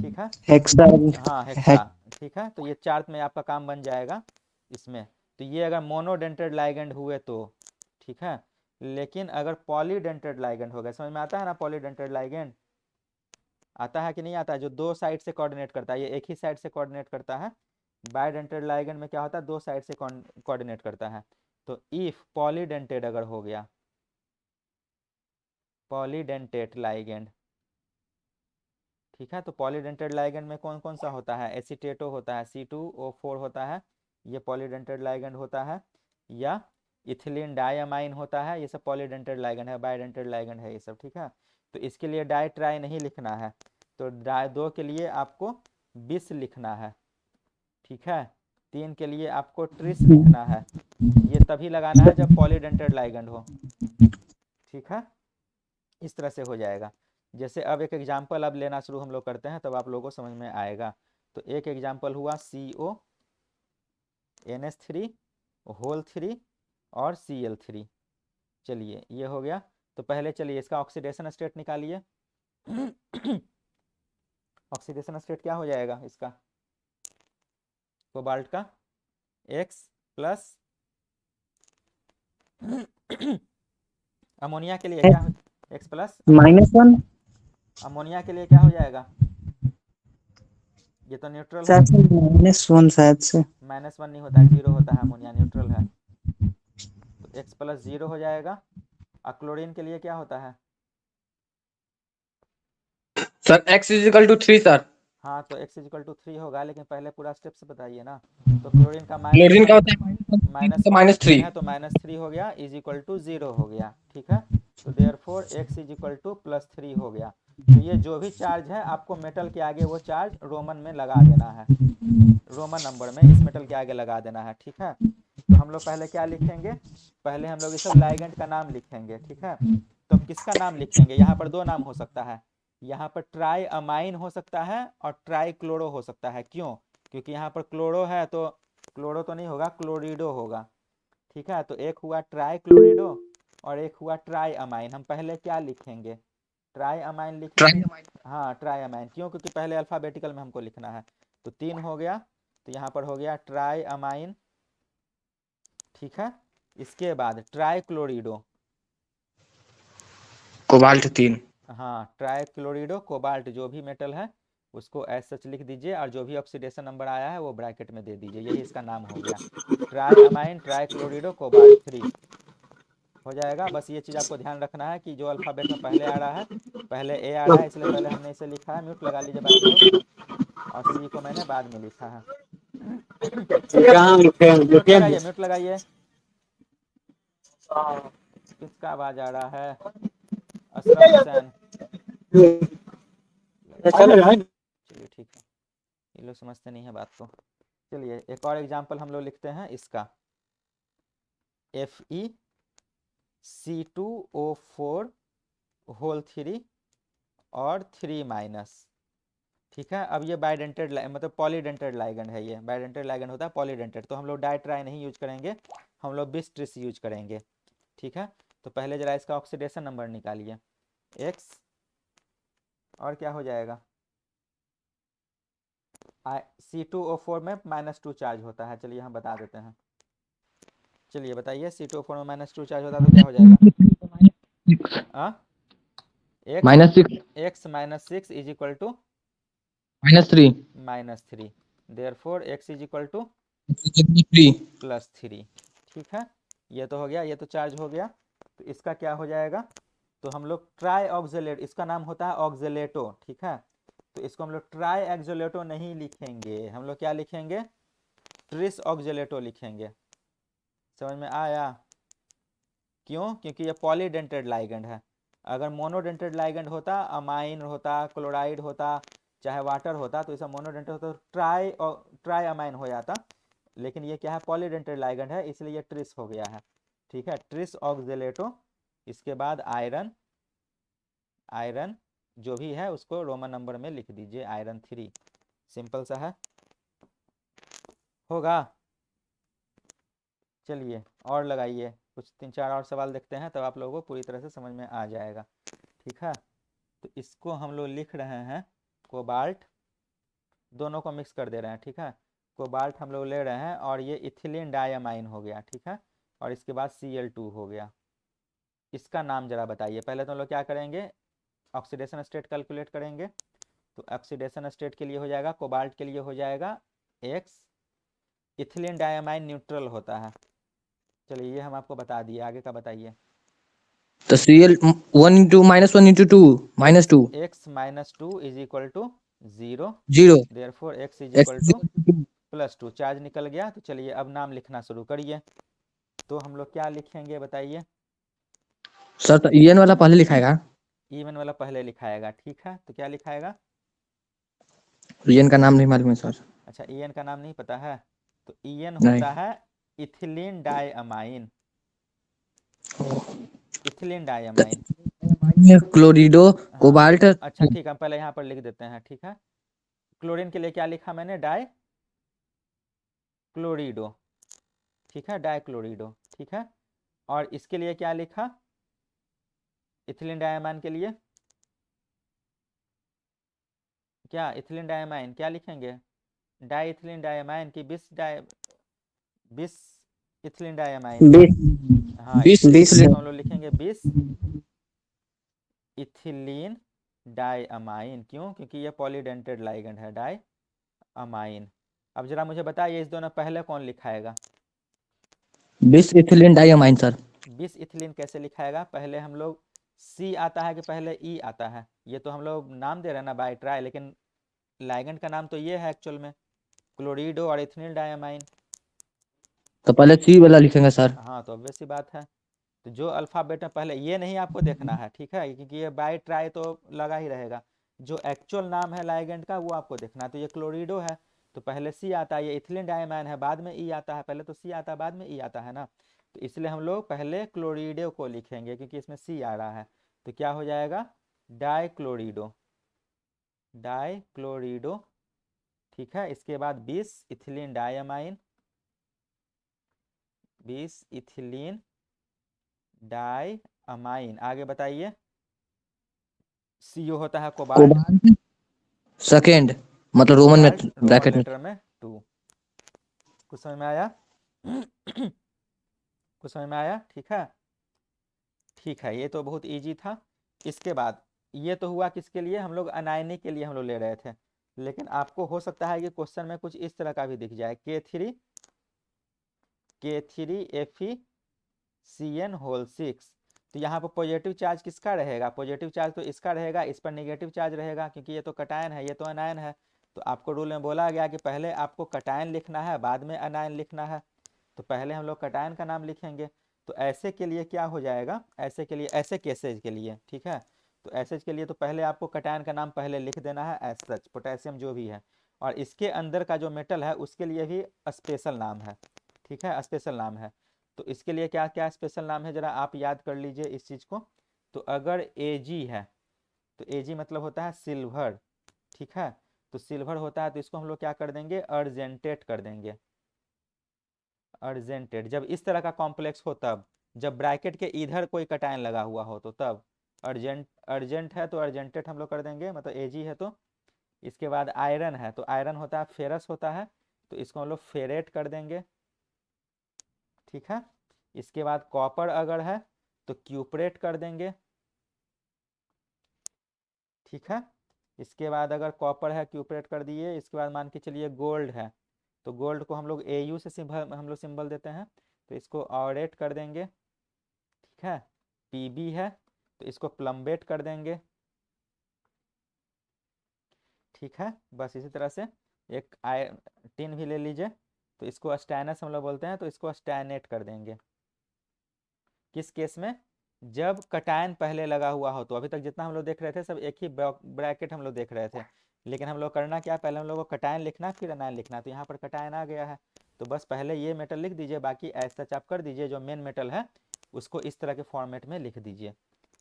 ठीक है। हेक्सा, हाँ हेक्सा, ठीक है। तो ये 4 में आपका काम बन जाएगा इसमें। तो ये अगर मोनोडेंटेड लाइगेंड हुए तो, ठीक है। लेकिन अगर पॉलीडेंटेड लाइगेंड हो गया, समझ में आता है ना, पॉलीडेंटेड लाइगेंड आता है कि नहीं आता है, जो 2 साइड से कोऑर्डिनेट करता है, ये एक ही साइड से कोऑर्डिनेट करता है। बायडेंटेड लाइगेंड में क्या होता है, 2 साइड से कोऑर्डिनेट करता है। तो इफ पॉलीडेंटेड अगर हो गया, पॉलीडेंटेड लाइगेंड, ठीक है। तो पॉलीडेंटेड लाइगेंड में कौन कौन सा होता है, एसीटेटो होता है, C2O4 होता है, ये पॉलीडेंटेड लाइगेंड होता है, या इथिलीन डाइअमाइन होता है, ये सब पॉलीडेंटेड लाइगेंड है, बायडेंटेड लाइगेंड है ये सब, ठीक है। तो इसके लिए डाई ट्राई नहीं लिखना है, तो डाई 2 के लिए आपको बिस लिखना है, ठीक है। 3 के लिए आपको ट्रिस लिखना है, ये तभी लगाना है जब पॉलीडेंटेड लाइगेंड हो, ठीक है। इस तरह से हो जाएगा। जैसे अब एक एग्जाम्पल अब लेना शुरू हम लोग करते हैं तब आप लोगों को समझ में आएगा। तो एक एग्जाम्पल हुआ CO NH3 होल 3 और Cl3, चलिए ये हो गया। तो पहले चलिए इसका ऑक्सीडेशन स्टेट निकालिए ऑक्सीडेशन स्टेट क्या हो जाएगा इसका, कोबाल्ट का X प्लस अमोनिया के लिए क्या हो, X प्लस -1 अमोनिया के लिए क्या हो जाएगा, ये तो न्यूट्रल है, शायद से -1 शायद से। -1 नहीं होता है, 0 होता है, अमोनिया न्यूट्रल है, तो X प्लस 0 हो जाएगा। और क्लोरीन के लिए क्या होता है, sir x is equal to 3 sir. हाँ तो x इजिकल टू 3 होगा, लेकिन पहले पूरा स्टेप से बताइए ना। तो क्लोरीन का क्लोरीन का होता है -1 -1 तो -3 -3। है, तो -3 हो गया इज इक्वल टू 0 हो गया, ठीक है। तो therefore x is equal to +3 हो गया। तो ये जो भी चार्ज है आपको मेटल के आगे वो चार्ज रोमन में लगा देना है, रोमन नंबर में इस मेटल के आगे लगा देना है, ठीक है। तो हम लोग पहले क्या लिखेंगे, पहले हम लोग ये सब लाइगेंड का नाम लिखेंगे, ठीक है। तो अब किसका नाम लिखेंगे, यहाँ पर दो नाम हो सकता है, यहाँ पर ट्राई अमाइन हो सकता है और ट्राई क्लोरो हो सकता है। क्यों, क्योंकि यहाँ पर क्लोरो है तो क्लोरो तो नहीं होगा, क्लोरिडो होगा, ठीक है। तो एक हुआ ट्राई क्लोरिडो और एक हुआ ट्राई अमाइन। हम पहले क्या लिखेंगे, ट्राई अमाइन लिखेंगे, हाँ ट्राई अमाइन, क्यों, क्योंकि पहले अल्फ़ाबेटिकल में हमको लिखना है। तो 3 हो गया, तो यहाँ पर हो गया ट्राई अमाइन, ठीक है। इसके बाद ट्राई क्लोरिडो, कोबाल्ट 3। हाँ ट्राई क्लोरिडो कोबाल्ट, जो भी मेटल है उसको एज सच लिख दीजिए, और जो भी ऑक्सीडेशन नंबर आया है वो ब्रैकेट में दे दीजिए, यही इसका नाम हो गया, ट्राई अमाइन ट्राई क्लोरिडो कोबाल्ट 3 हो जाएगा। बस ये चीज़ आपको ध्यान रखना है कि जो अल्फ़ाबेट में पहले आ रहा है, पहले ए आ रहा है, इसलिए पहले हमने इसे लिखा है, म्यूट लगा लीजिए बाकी लोग, और सी को मैंने बाद में लिखा है। म्यूट लगाइए, किसका आवाज़ आ रहा है, अशरफ हुसैन, चलिए ठीक है, ये लोग समझते नहीं है बात को। चलिए एक और एग्जांपल हम लोग लिखते हैं इसका, FeC2O4 होल 3 और 3 ठीक है। अब ये बाइडेंटेड मतलब पॉलीडेंटेड लाइगेंड है, ये बाइडेंटेड लाइगेंड होता है पॉलीडेंटेड, तो हम लोग डाइट्राई नहीं यूज करेंगे, हम लोग बिस ट्रिस यूज करेंगे, ठीक है। तो पहले जरा इसका ऑक्सीडेशन नंबर निकालिए, X और क्या हो जाएगा, C2O4 में -2 चार्ज होता है, चलिए हम बता देते हैं, चलिए बताइए, C2O4 में -2 चार्ज होता है तो क्या हो जाएगा, X -6 is equal to -3, therefore X is equal to +3, ठीक है। ये तो हो गया, ये तो चार्ज हो गया। तो इसका क्या हो जाएगा, तो हम लोग ट्राई ऑक्जेलेट, इसका नाम होता है ऑक्जेलेटो, ठीक है। तो इसको हम लोग ट्राई एक्जेलेटो नहीं लिखेंगे, हम लोग क्या लिखेंगे, ट्रिस ऑक्जेलेटो लिखेंगे, समझ में आया। क्यों, क्योंकि ये पॉलीडेंटेड लाइगेंड है, अगर मोनोडेंटेड लाइगेंड होता, अमाइन होता, क्लोराइड होता, चाहे वाटर होता, तो इसका मोनोडेंटेड होता तो ट्राई अमाइन हो जाता, लेकिन ये क्या है, पॉलीडेंटेड लाइगेंड है, इसलिए ये ट्रिस हो गया है, ठीक है, ट्रिस ऑक्जेलेटो। इसके बाद आयरन, आयरन जो भी है उसको रोमन नंबर में लिख दीजिए, आयरन 3, सिंपल सा है, होगा। चलिए और लगाइए, कुछ 3-4 और सवाल देखते हैं, तब आप लोगों को पूरी तरह से समझ में आ जाएगा, ठीक है। तो इसको हम लोग लिख रहे हैं कोबाल्ट, दोनों को मिक्स कर दे रहे हैं, ठीक है। कोबाल्ट हम लोग ले रहे हैं और ये इथिलीन डायमाइन हो गया, ठीक है, और इसके बाद Cl2 हो गया। इसका नाम जरा बताइए, पहले तो हम लोग क्या करेंगे, ऑक्सीडेशन स्टेट कैलकुलेट करेंगे। तो ऑक्सीडेशन स्टेट के लिए हो जाएगा, कोबाल्ट के लिए हो जाएगा X, इथिलीन डायमाइन न्यूट्रल होता है, चलिए ये हम आपको बता दिए, आगे का बताइए। तो Cl 1 into -1 into 2 -2 X -2 is equal to 0, 0 therefore X is x equal to is equal to 2। +2, charge निकल गया। तो चलिए अब नाम लिखना शुरू करिए, तो हम लोग क्या लिखेंगे बताइए, सर तो En वाला पहले लिखाएगा, ईवन वाला पहले लिखाएगा, ठीक है। तो क्या लिखाएगा, En का नाम नहीं मालूम है सर। अच्छा En का नाम नहीं पता है, तो En नहीं। होता है इथिलीन डायमाइन, इथिलीन डायमाइन, क्लोरिडो हाँ कोबाल्ट। अच्छा ठीक है, हम पहले यहाँ पर लिख देते हैं, ठीक है। क्लोरीन के लिए क्या लिखा मैंने, डाई क्लोरिडो, ठीक है, डाई क्लोरिडो, ठीक है। और इसके लिए क्या लिखा, इथिलीन डायमाइन के लिए क्या, इथिलीन डायमाइन क्या लिखेंगे, डाई इथिलीन डायमाइन की बिस इथिलीन डायमाइन। हाँ, 20 इसको इथिलीन हम लोग लिखेंगे बिस इथिलीन डायमाइन। क्यों? क्योंकि ये पॉलीडेंटेड लाइगेंड है, डायमाइन। अब जरा मुझे बताइए इस दोनों पहले कौन लिखाएगा? 20 इथिलीन डायमाइन सर। बिस इथिलीन कैसे लिखाएगा? पहले हम लोग सी आता है कि पहले ई आता है? ये तो हम लोग नाम दे रहे हैं ना बाय ट्राई, लेकिन लाइगेंड का नाम तो ये है एक्चुअल में, क्लोरिडो और इथिलीन डायमाइन। तो पहले सी वाला लिखेंगे सर। हाँ, तो ऑब्वियस सी बात है। तो जो अल्फ़ाबेट में पहले, ये नहीं आपको देखना है, ठीक है, क्योंकि ये बाय ट्राई तो लगा ही रहेगा। जो एक्चुअल नाम है लाइगेंड का वो आपको देखना है। तो ये क्लोरिडो है तो पहले सी आता है, ये इथिलीन डायमाइन है बाद में ई आता है, पहले तो सी आता है बाद में ई आता है ना। तो इसलिए हम लोग पहले क्लोरिडो को लिखेंगे क्योंकि इसमें सी आ रहा है। तो क्या हो जाएगा? डाइक्लोरिडो, डाइक्लोरिडो। ठीक है, इसके बाद 20 इथिलीन डायमाइन, 20 इथिलीन डायमाइन। आगे बताइए। CO होता है कोबाल्ट, कोबाल्ट सेकेंड, मतलब रोमन में कोबाल्ट रोमन ब्रैकेट में। लेटर में 2। कुछ समझ में आया? कुछ समझ में आया? ठीक है, ठीक है, ये तो बहुत इजी था। इसके बाद ये तो हुआ किसके लिए? हम लोग अनायनी के लिए हम लोग ले रहे थे, लेकिन आपको हो सकता है कि क्वेश्चन में कुछ इस तरह का भी दिख जाए, K3FeCN होल 6। तो यहाँ पर पॉजिटिव चार्ज किसका रहेगा? पॉजिटिव चार्ज तो इसका रहेगा, इस पर नेगेटिव चार्ज रहेगा क्योंकि ये तो कटायन है, ये तो अनायन है। तो आपको रूल में बोला गया कि पहले आपको कटायन लिखना है बाद में अनायन लिखना है। तो पहले हम लोग कटायन का नाम लिखेंगे। तो ऐसे के लिए क्या हो जाएगा? ऐसे के लिए, ऐसे केसेज के लिए, ठीक है, तो एसेज के लिए तो पहले आपको कटायन का नाम पहले लिख देना है एज सच, पोटेशियम जो भी है। और इसके अंदर का जो मेटल है उसके लिए भी स्पेशल नाम है, ठीक है, स्पेशल नाम है। तो इसके लिए क्या क्या स्पेशल नाम है जरा आप याद कर लीजिए इस चीज़ को। तो अगर Ag है तो Ag मतलब होता है सिल्वर, ठीक है, तो सिल्वर होता है तो इसको हम लोग क्या कर देंगे? अर्जेंटेट कर देंगे, अर्जेंटेट। जब इस तरह का कॉम्प्लेक्स हो तब, जब ब्रैकेट के इधर कोई कटायन लगा हुआ हो तो तब अर्जेंट है तो अर्जेंटेट हम लोग कर देंगे, मतलब Ag है तो। इसके बाद आयरन है तो आयरन होता है फेरस होता है, तो इसको हम लोग फेरेट कर देंगे, ठीक है। इसके बाद कॉपर अगर है तो क्यूपरेट कर देंगे, ठीक है। इसके बाद अगर कॉपर है क्यूपरेट कर दिए। इसके बाद मान के चलिए गोल्ड है तो गोल्ड को हम लोग Au से सिंबल, हम लोग सिंबल देते हैं, तो इसको ऑरेट कर देंगे, ठीक है। Pb है तो इसको प्लम्बेट कर देंगे, ठीक है। बस इसी तरह से एक टिन भी ले लीजिए तो इसको स्टैनस हम लोग बोलते हैं, तो इसको स्टैनेट कर देंगे। किस केस में? जब कटायन पहले लगा हुआ हो। तो अभी तक जितना हम लोग देख रहे थे सब एक ही ब्रैकेट हम लोग देख रहे थे, लेकिन हम लोग करना क्या, पहले हम लोग को कटायन लिखना फिर अनायन लिखना। तो यहाँ पर कटायन आ गया है तो बस पहले ये मेटल लिख दीजिए, बाकी ऐसा चाप कर दीजिए, जो मेन मेटल है उसको इस तरह के फॉर्मेट में लिख दीजिए,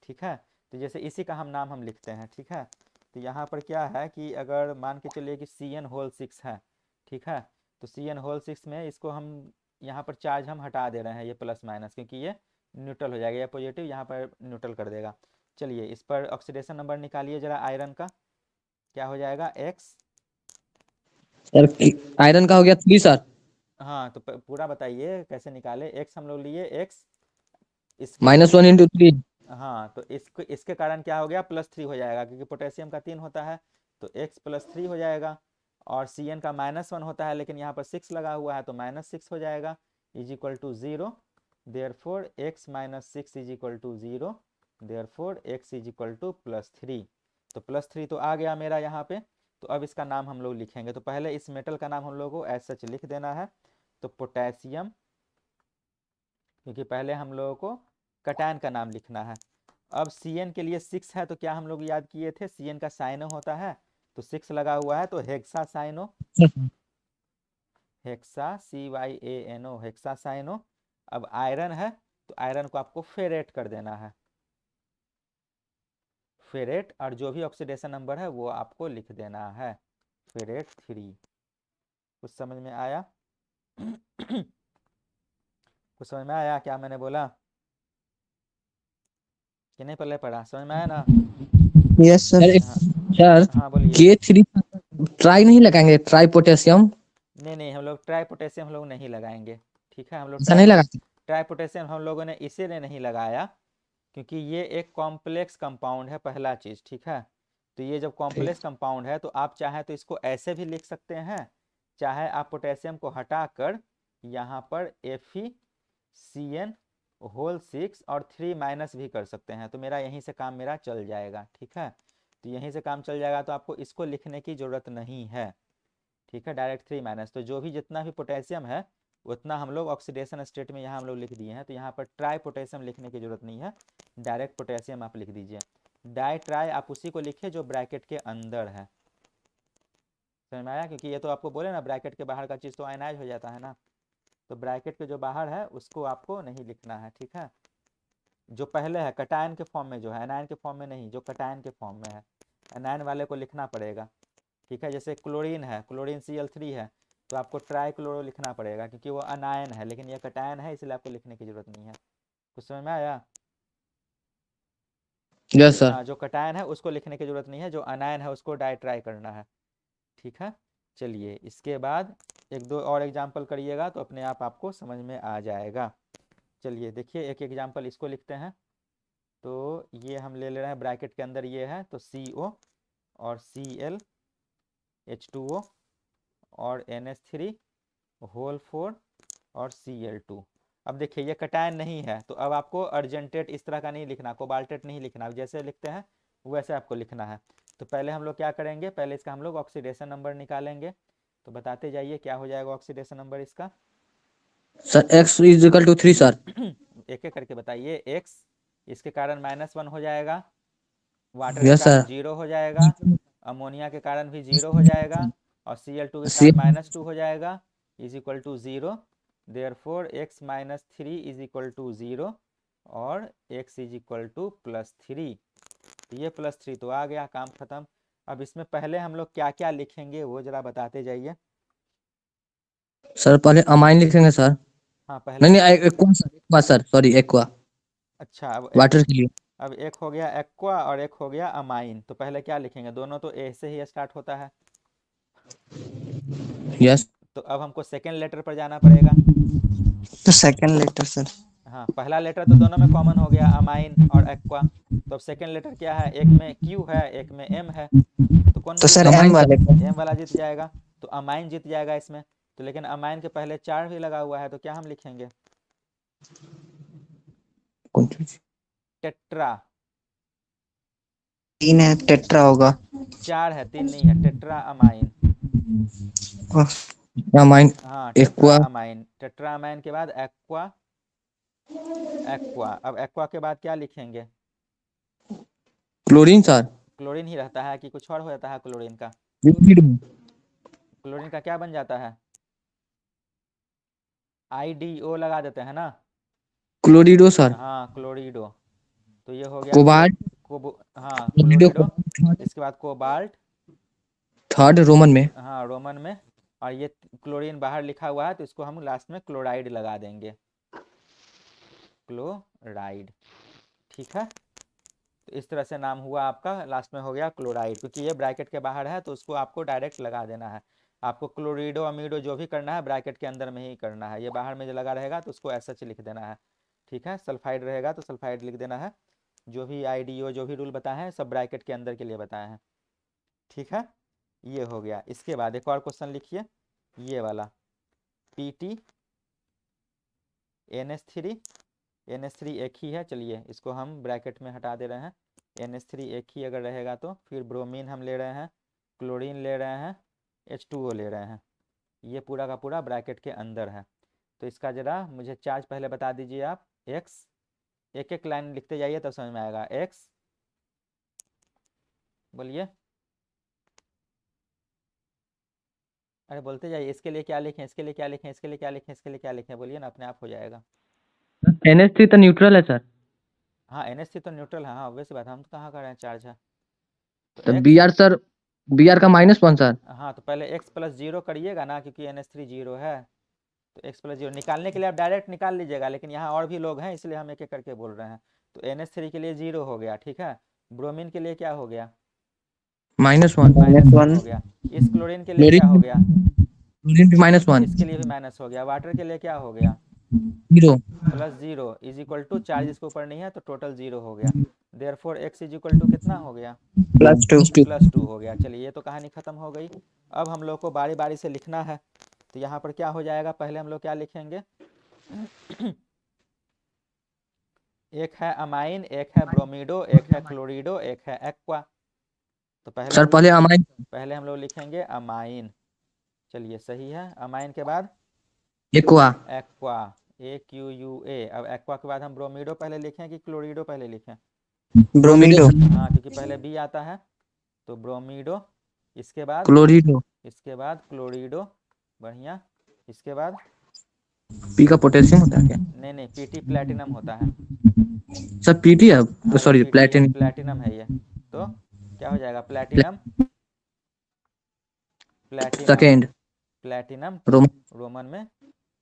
ठीक है। तो जैसे इसी का हम लिखते हैं, ठीक है। तो यहाँ पर क्या है कि अगर मान के चलिए कि CN होल 6 है, ठीक है, तो CN होल 6 में इसको हम यहाँ पर चार्ज हम हटा दे रहे हैं, ये प्लस माइनस, क्योंकि ये न्यूट्रल हो जाएगा, या पॉजिटिव यहाँ पर न्यूट्रल कर देगा। चलिए इस पर ऑक्सीडेशन नंबर निकालिए जरा आयरन का, क्या हो जाएगा? X। सर आयरन का हो गया 3 सर। हाँ, तो पूरा बताइए कैसे निकाले। X हम लोग लिए, X इसके -1 × 3। हाँ, तो इसके कारण क्या हो गया? +3 हो जाएगा, क्योंकि पोटेशियम का 3 होता है तो x +3 हो जाएगा। और Cn का -1 होता है, लेकिन यहाँ पर 6 लगा हुआ है तो -6 हो जाएगा, is equal to 0। Therefore x - 6 is equal to 0, therefore x is equal to +3। तो +3 तो आ गया मेरा यहाँ पे। तो अब इसका नाम हम लोग लिखेंगे। तो पहले इस मेटल का नाम हम लोग को एज सच लिख देना है, तो पोटेशियम, क्योंकि पहले हम लोगों को कटायन का नाम लिखना है। अब Cn के लिए 6 है तो क्या हम लोग याद किए थे? Cn का साइनो होता है, तो 6 लगा हुआ है तो hexa cyano, hexa CYANO, hexa cyano. अब आयरन है तो आयरन को आपको फेरेट कर देना है, फेरेट, और जो भी ऑक्सीडेशन नंबर है वो आपको लिख देना है, फेरेट 3। कुछ समझ में आया? कुछ समझ में आया क्या मैंने बोला कि नहीं? पहले पढ़ा, समझ में आया ना? Yes sir sir. एक हाँ, सर हाँ बोलिए। K3 ट्राई नहीं लगाएंगे, ट्राई पोटेशियम नहीं नहीं, हम लोग ट्राई पोटेशियम हम लोग नहीं लगाएंगे, ठीक है। हम लोग ऐसा नहीं लगा? ट्राई पोटेशियम हम लोगों ने इसीलिए नहीं लगाया क्योंकि ये एक कॉम्प्लेक्स कंपाउंड है, पहला चीज़, ठीक है। तो ये जब ठीक। कॉम्प्लेक्स कंपाउंड है तो आप चाहें तो इसको ऐसे भी लिख सकते हैं, चाहे आप पोटेशियम को हटाकर यहाँ पर FeCN होल 6 और 3 माइनस भी कर सकते हैं, तो मेरा यहीं से काम मेरा चल जाएगा, ठीक है। तो यहीं से काम चल जाएगा, तो आपको इसको लिखने की ज़रूरत नहीं है, ठीक है। डायरेक्ट 3 माइनस, तो जो भी जितना भी पोटेशियम है उतना हम लोग ऑक्सीडेशन स्टेट में यहाँ हम लोग लिख दिए हैं, तो यहाँ पर ट्राई पोटेशियम लिखने की ज़रूरत नहीं है, डायरेक्ट पोटेशियम आप लिख दीजिए। डाई ट्राई आप उसी को लिखिए जो ब्रैकेट के अंदर है, समझ में आया? क्योंकि ये तो आपको बोले ना ब्रैकेट के बाहर का चीज़ तो आयनाइज हो जाता है ना, तो ब्रैकेट के जो बाहर है उसको आपको नहीं लिखना है, ठीक है। जो पहले है कटायन के फॉर्म में जो है, एनायन के फॉर्म में नहीं, जो कटायन के फॉर्म में है एनायन वाले को लिखना पड़ेगा, ठीक है। जैसे क्लोरीन है, क्लोरीन Cl3 है, तो आपको ट्राई क्लोरो लिखना पड़ेगा क्योंकि वो अनायन है, लेकिन ये कटायन है इसलिए आपको लिखने की ज़रूरत नहीं है। कुछ समझ में आया? Yes sir. हाँ, जो कटायन है उसको लिखने की ज़रूरत नहीं है, जो अनायन है उसको डाई ट्राई करना है, ठीक है। चलिए इसके बाद एक दो और एग्जाम्पल करिएगा तो अपने आप आपको समझ में आ जाएगा। चलिए देखिए एक एग्जाम्पल इसको लिखते हैं, तो ये हम ले रहे हैं ब्रैकेट के अंदर, ये है तो CO और Cl H2O और NH3 होल 4 और Cl2। अब देखिए ये कटायन नहीं है, तो अब आपको अर्जेंटेट इस तरह का नहीं लिखना, कोबाल्टेट नहीं लिखना, जैसे लिखते हैं वैसे आपको लिखना है। तो पहले हम लोग क्या करेंगे, पहले इसका हम लोग ऑक्सीडेशन नंबर निकालेंगे, तो बताते जाइए क्या हो जाएगा ऑक्सीडेशन नंबर इसका। Sir x is equal to 3 sir. एक एक करके बताइए। X इसके कारण -1 हो जाएगा, वाटर के यस कारण सर। 0 हो जाएगा, अमोनिया के कारण भी 0 हो जाएगा, और Cl2 के सी कारण -2 हो जाएगा, is equal to 0। Therefore x minus 3 is equal to 0 और x इज इक्वल टू +3। तो ये +3 तो आ गया, काम खत्म। अब इसमें पहले हम लोग क्या क्या लिखेंगे वो जरा बताते जाइए। सर पहले अमाइन लिखेंगे सर। हाँ पहले नहीं नहीं, aqua sir, aqua sir, sorry aqua, अच्छा, वाटर के लिए। अब एक हो गया एक्वा और एक हो गया अमाइन, तो पहले क्या लिखेंगे, दोनों तो ए से ही स्टार्ट होता है, यस। तो अब हमको सेकेंड लेटर पर जाना पड़ेगा। तो सेकंड लेटर सर। हाँ पहला लेटर तो दोनों में कॉमन हो गया, अमाइन और एक्वा, तो अब सेकेंड लेटर क्या है, एक में Q है एक में M है, तो कौन तो वाला सर जीत एम जाएगा, वाले को। M वाला जीत जाएगा, तो अमाइन जीत जाएगा इसमें। तो लेकिन अमाइन के पहले 4 भी लगा हुआ है, तो क्या हम लिखेंगे, कौन चीज? टेट्रा। 3 है, टेट्रा होगा। 4 है, 3 नहीं है, टेट्रा अमाइन। ओह, अमाइन, हाँ tetra aqua, amine, tetra amine के बाद एक्वा, एक्वा, अब एक्वा के बाद क्या लिखेंगे, क्लोरीन सर। क्लोरीन ही रहता है कि कुछ और हो जाता है क्लोरीन का, क्लोरीन का क्या बन जाता है, IDO लगा देते हैं ना। क्लोरिडो सर। हाँ क्लोरिडो, तो ये हो गया कोबाल्ट, हाँ क्लोरिडो क्लोरिडो। कोबाल्ट, इसके बाद कोबाल्ट, थर्ड रोमन में। हाँ रोमन में, और ये क्लोरीन बाहर लिखा हुआ है तो इसको हम लास्ट में क्लोराइड लगा देंगे, क्लोराइड, ठीक है। तो इस तरह से नाम हुआ आपका, लास्ट में हो गया क्लोराइड, क्योंकि ये ब्रैकेट के बाहर है तो उसको आपको डायरेक्ट लगा देना है। आपको क्लोरिडो अमीडो जो भी करना है ब्रैकेट के अंदर में ही करना है, ये बाहर में जो लगा रहेगा तो उसको ऐसा लिख देना है, ठीक है। सल्फाइड रहेगा तो सल्फाइड लिख देना है, जो भी IDO जो भी रूल बताए हैं सब ब्रैकेट के अंदर के लिए बताए हैं, ठीक है। ये हो गया। इसके बाद एक और क्वेश्चन लिखिए, ये वाला PT NH3, NH3 एक ही है, चलिए इसको हम ब्रैकेट में हटा दे रहे हैं। NH3 एक ही अगर रहेगा तो फिर ब्रोमीन हम ले रहे हैं, क्लोरीन ले रहे हैं, H2O ले रहे हैं, ये पूरा का पूरा ब्रैकेट के अंदर है। तो इसका ज़रा मुझे चार्ज पहले बता दीजिए आप। X, एक एक लाइन लिखते जाइए तब समझ में आएगा। X बोलिए, अरे बोलते जाइए, इसके लिए क्या लिखें, इसके लिए क्या लिखें, इसके लिए क्या लिखें, इसके लिए क्या लिखें, बोलिए ना, अपने आप हो जाएगा। NH3 तो न्यूट्रल है सर। हाँ NH3 तो न्यूट्रल है, हाँ ऑब्वियस बात, हम तो कहाँ कर रहे हैं, चार्ज है। तो X, B R sir, B R का -1 सर। हाँ तो पहले x + 0 करिएगा ना, क्योंकि NH3 0 है, तो x + 0 निकालने के लिए आप डायरेक्ट निकाल लीजिएगा, लेकिन यहाँ और भी लोग हैं इसलिए हम एक एक करके बोल रहे हैं। तो NH3 के लिए 0 हो गया, ठीक है। ब्रोमीन के लिए क्या हो गया, -1 -1 हो गया। इस क्लोरीन के लिए क्या हो गया? क्लोरीन -1 इसके लिए भी माइनस हो गया। वाटर के लिए क्या हो गया? 0 +0 इज इक्वल टू, चार्ज इसके ऊपर नहीं है तो टोटल 0 हो गया। Therefore x is equal to कितना हो गया? +2 +2 हो गया। चलिए ये तो कहानी ख़त्म हो गई। अब हम लोग को बारी बारी से लिखना है। तो यहाँ पर क्या हो जाएगा, पहले हम लोग क्या लिखेंगे? एक है अमाइन, एक है ब्रोमीडो, एक है क्लोरीडो, एक है एक्वा। तो सर पहले अमाइन पहले हम लोग लिखेंगे अमाइन। चलिए सही है। अमाइन के बाद एक्वा एक्वा, AQUA। अब एक्वा के बाद हम ब्रोमीडो पहले लिखें कि क्लोरीडो पहले लिखें? ब्रोमीडो हाँ, क्योंकि पहले बी आता है। तो ब्रोमीडो, इसके बाद क्लोरीडो क्लोरीडो। बढ़िया। इसके बाद पी का पोटेशियम होता है क्या? नहीं, पीटी प्लेटिनम होता है। सर पीटी है, हाँ ये सॉरी पीटी है, प्लेटिनम प्लेटिनम है ये। तो क्या हो जाएगा? प्लेटिनम सेकेंड प्लेटिनम रोम 2 रोमन में,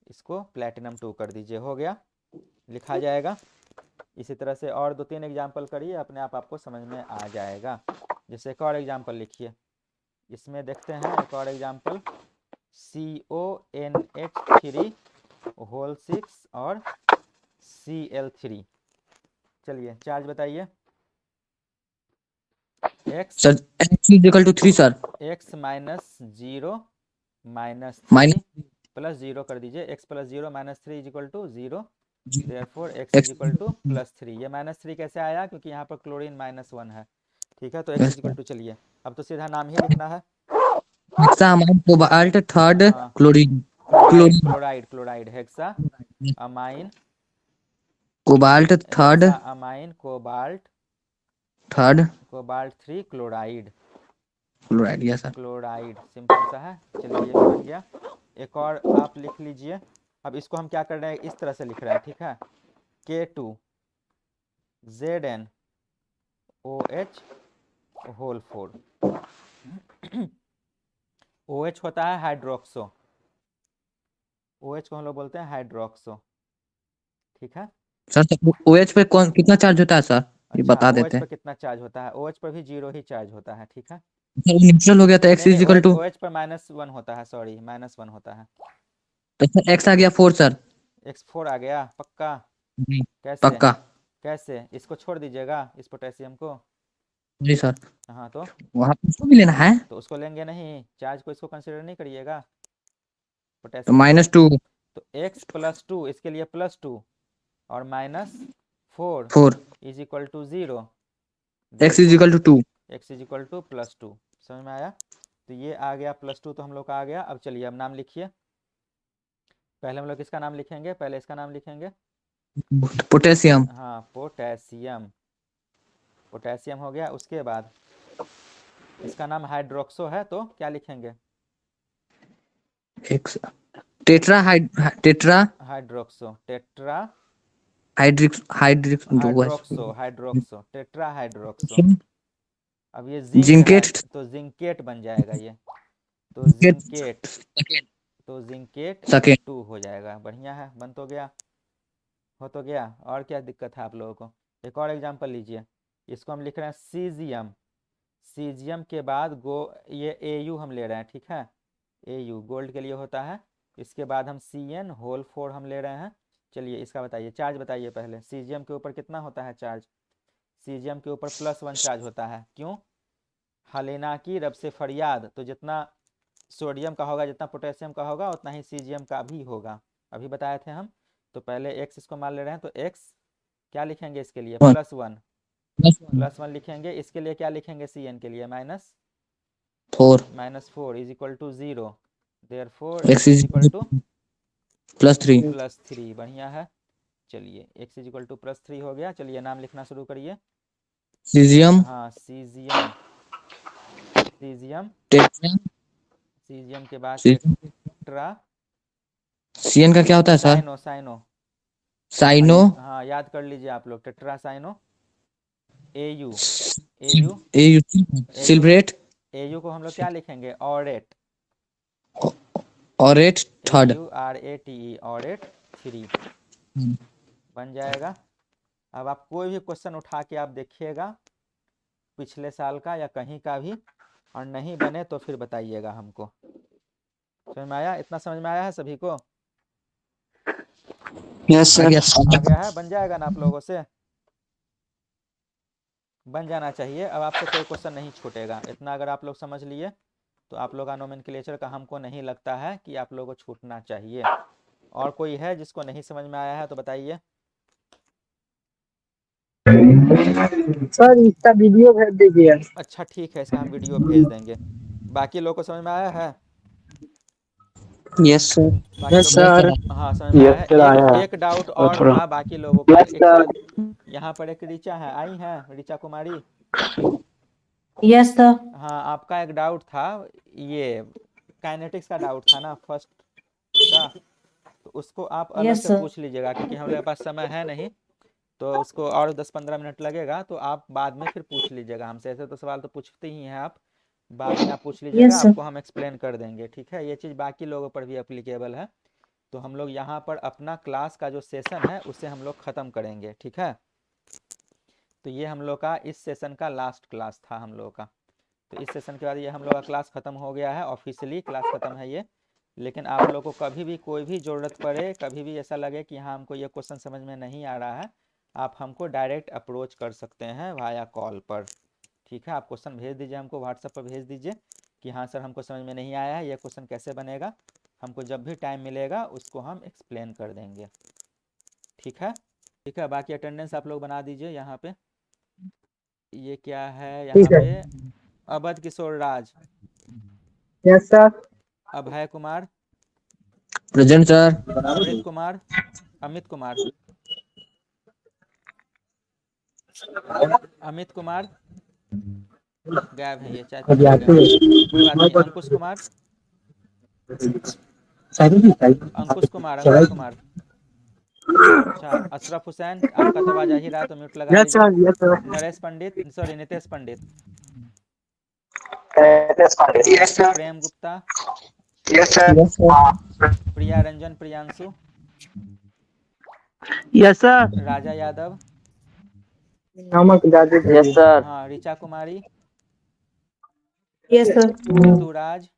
इसको प्लेटिनम 2 कर दीजिए। हो गया, लिखा जाएगा। इसी तरह से और 2-3 एग्जाम्पल करिए, अपने आप आपको समझ में आ जाएगा। जैसे एक और एग्जाम्पल लिखिए। इसमें देखते हैं एक और एग्जाम्पल, CONH3 होल 6 और Cl3। चलिए चार्ज बताइए। x sir x = 3 sir x -0 -3 minus +0 कर दीजिए। x +0 -3 = 0। Therefore x x +3। ये -3 कैसे आया? क्योंकि यहाँ पर क्लोरीन -1 है। ठीक है, तो x चलिए अब तो सीधा नाम ही लिखना है। हेक्सा अमाइन कोबाल्ट थर्ड हाँ, chlorine chloride hexa amine cobalt third hexa amine cobalt third 3 chloride. Chloride yes sir chloride simple सा है। चलिए ये भी बन गया। एक और आप लिख लीजिए। अब इसको हम क्या कर रहे हैं, इस तरह से लिख रहे हैं। ठीक है, K2 ZnOH होल 4। OH होता है हाइड्रोक्सो, OH को हम लोग बोलते हैं हाइड्रोक्सो। ठीक है। सर OH पे कौन कितना चार्ज होता है सर, ये अच्छा, बता OH देते पर हैं। कितना चार्ज होता है? OH पर भी 0 ही चार्ज होता है। ठीक है, सर वो न्यूट्रल हो गया था x नहीं = OH पर -1 होता है, सॉरी -1 होता है। तो सर x आ गया 4 सर x4 आ गया पक्का? जी, कैसे? पक्का इसको छोड़ दीजिएगा, इस पोटेशियम को। जी सर हाँ तो वहाँ पे उसको भी लेना है उसको लेंगे नहीं, चार्ज को इसको कंसिडर नहीं करिएगा, तो पोटेशियम को। -2 तो x +2, इसके लिए +2 और -4 4 is equal to 0। x = 2 x is equal to +2। समझ में आया? तो ये आ गया +2, तो हम लोग का आ गया। अब चलिए अब नाम लिखिए। पहले हम लोग किसका नाम लिखेंगे? पहले इसका नाम लिखेंगे। पोटेशियम हाँ, पोटेशियम हो गया। उसके बाद इसका नाम हाइड्रोक्सो है, तो क्या लिखेंगे? x tetra tetra hydroxo, tetra hydroxo tetra hydroxo. अब ये जिंक है जिंकेट तो जिंकेट बन जाएगा ये। तो जिंकेट सेकेंड 2 हो जाएगा। बढ़िया है, बन तो गया, हो तो गया। और क्या दिक्कत है आप लोगों को? एक और एग्जांपल लीजिए। इसको हम लिख रहे हैं सीजियम। सीजियम के बाद ये AU हम ले रहे हैं। ठीक है, AU गोल्ड के लिए होता है। इसके बाद हम CN होल 4 हम ले रहे हैं। चलिए इसका बताइए, चार्ज बताइए पहले। सीजियम के ऊपर कितना होता है चार्ज? सीजियम के ऊपर +1 चार्ज होता है। क्यों? हलेना की रब से फरियाद। तो जितना सोडियम का होगा, जितना पोटेशियम का होगा, उतना ही सीजियम का भी होगा। अभी बताए थे हम। तो पहले x इसको मान ले रहे हैं, तो x क्या लिखेंगे इसके लिए? +1 लिखेंगे। इसके लिए क्या लिखेंगे? CN के लिए four -4 is equal to 0। Therefore x x is equal to +3 +3। बढ़िया है। चलिए x इज इक्वल टू +3 हो गया। चलिए नाम लिखना शुरू करिए। सीजियम हाँ, सीजियम टेट्रा सीजियम के बाद सीजियम टेट्रा CN का क्या होता है सर? साइनो। साइनो हाँ याद कर लीजिए आप लोग, टेट्रा साइनो। AU सिल्वरेट को हम लोग क्या लिखेंगे? ऑरेट, ऑरेट थर्ड AURATE ऑरेट 3 बन जाएगा। अब आप कोई भी क्वेश्चन उठा के आप देखिएगा, पिछले साल का या कहीं का भी, और नहीं बने तो फिर बताइएगा हमको। समझ में आया? इतना समझ में आया है सभी को? यस आ गया सर। आ गया है? बन जाएगा ना आप लोगों से? बन जाना चाहिए। अब आपसे कोई क्वेश्चन नहीं छूटेगा। इतना अगर आप लोग समझ लिए तो आप लोग का नोमेनक्लेचर का हमको नहीं लगता है कि आप लोगों को छूटना चाहिए। और कोई है जिसको नहीं समझ में आया है तो बताइए। सर इसका वीडियो भेज दीजिए। अच्छा ठीक है, इसका हम वीडियो भेज देंगे। बाकी लोग को समझ में आया है? Yes sir. बाकी यस लोग सर। हाँ समझ में आया यस है। सर आया है। एक डाउट और और थोड़ा था बाकी लोगों का। यस एक सर। शायद यहाँ पर एक ऋचा है, आई हैं ऋचा कुमारी? Yes sir. हाँ, आपका एक डाउट था, ये काइनेटिक्स का डाउट था ना फर्स्ट का, तो उसको आप अलग यस से सर। पूछ लीजिएगा क्योंकि हम लोग के पास समय है नहीं। तो उसको और 10-15 मिनट लगेगा, तो आप बाद में फिर पूछ लीजिएगा हमसे। ऐसे तो सवाल तो पूछते ही हैं आप, बाद में आप पूछ लीजिएगा, यस सर। आपको हम एक्सप्लेन कर देंगे। ठीक है? ये चीज़ बाकी लोगों पर भी एप्लीकेबल है। तो हम लोग यहाँ पर अपना क्लास का जो सेशन है उसे हम लोग ख़त्म करेंगे। ठीक है? तो ये हम लोग का इस सेशन का लास्ट क्लास था हम लोग का। तो इस सेशन के बाद ये हम लोग का क्लास ख़त्म हो गया है, ऑफिशियली क्लास ख़त्म है ये। लेकिन आप लोग को कभी भी कोई भी ज़रूरत पड़े, कभी भी ऐसा लगे कि हाँ हमको ये क्वेश्चन समझ में नहीं आ रहा है, आप हमको डायरेक्ट अप्रोच कर सकते हैं वाया कॉल पर। ठीक है? आप क्वेश्चन भेज दीजिए हमको, व्हाट्सएप पर भेज दीजिए कि हाँ सर हमको समझ में नहीं आया है, ये क्वेश्चन कैसे बनेगा। हमको जब भी टाइम मिलेगा उसको हम एक्सप्लेन कर देंगे। ठीक है? ठीक है, बाकी अटेंडेंस आप लोग बना दीजिए यहाँ पे। ये क्या है यहाँ ठीक है। पे? अवध किशोर राज, yes sir. Abhay Kumar, present sir. Amrit Kumar, Amit Kumar, Amit Kumar गायब है, ये चाय पीने गए हैं। कोई बात नहीं। अंकुश कुमार, अंकुश कुमार, अंकुश कुमार। अच्छा, अशरफ हुसैन, आपका तो आवाज आ ही रहा है तो म्यूट लगा यस लीजिए। Sir. Yes sir. Naresh Pandit, sorry Nitesh Pandit, yes sir. Prem Gupta, yes sir. Yes sir. Priya Ranjan Priyanshu, yes sir. Raja Yadav, नमक ज्यादा यस सर। हाँ Richa Kumari, yes sir. Rituraj,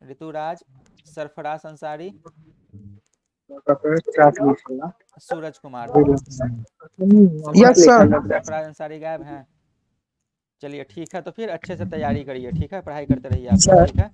Rituraj, Sarfaraz Ansari, Suraj Kumar. Yes sir. Sarfaraz Ansari गायब हैं। चलिए ठीक है, तो फिर अच्छे से तैयारी करिए। ठीक है? पढ़ाई करते रहिए आप लोग। ठीक है?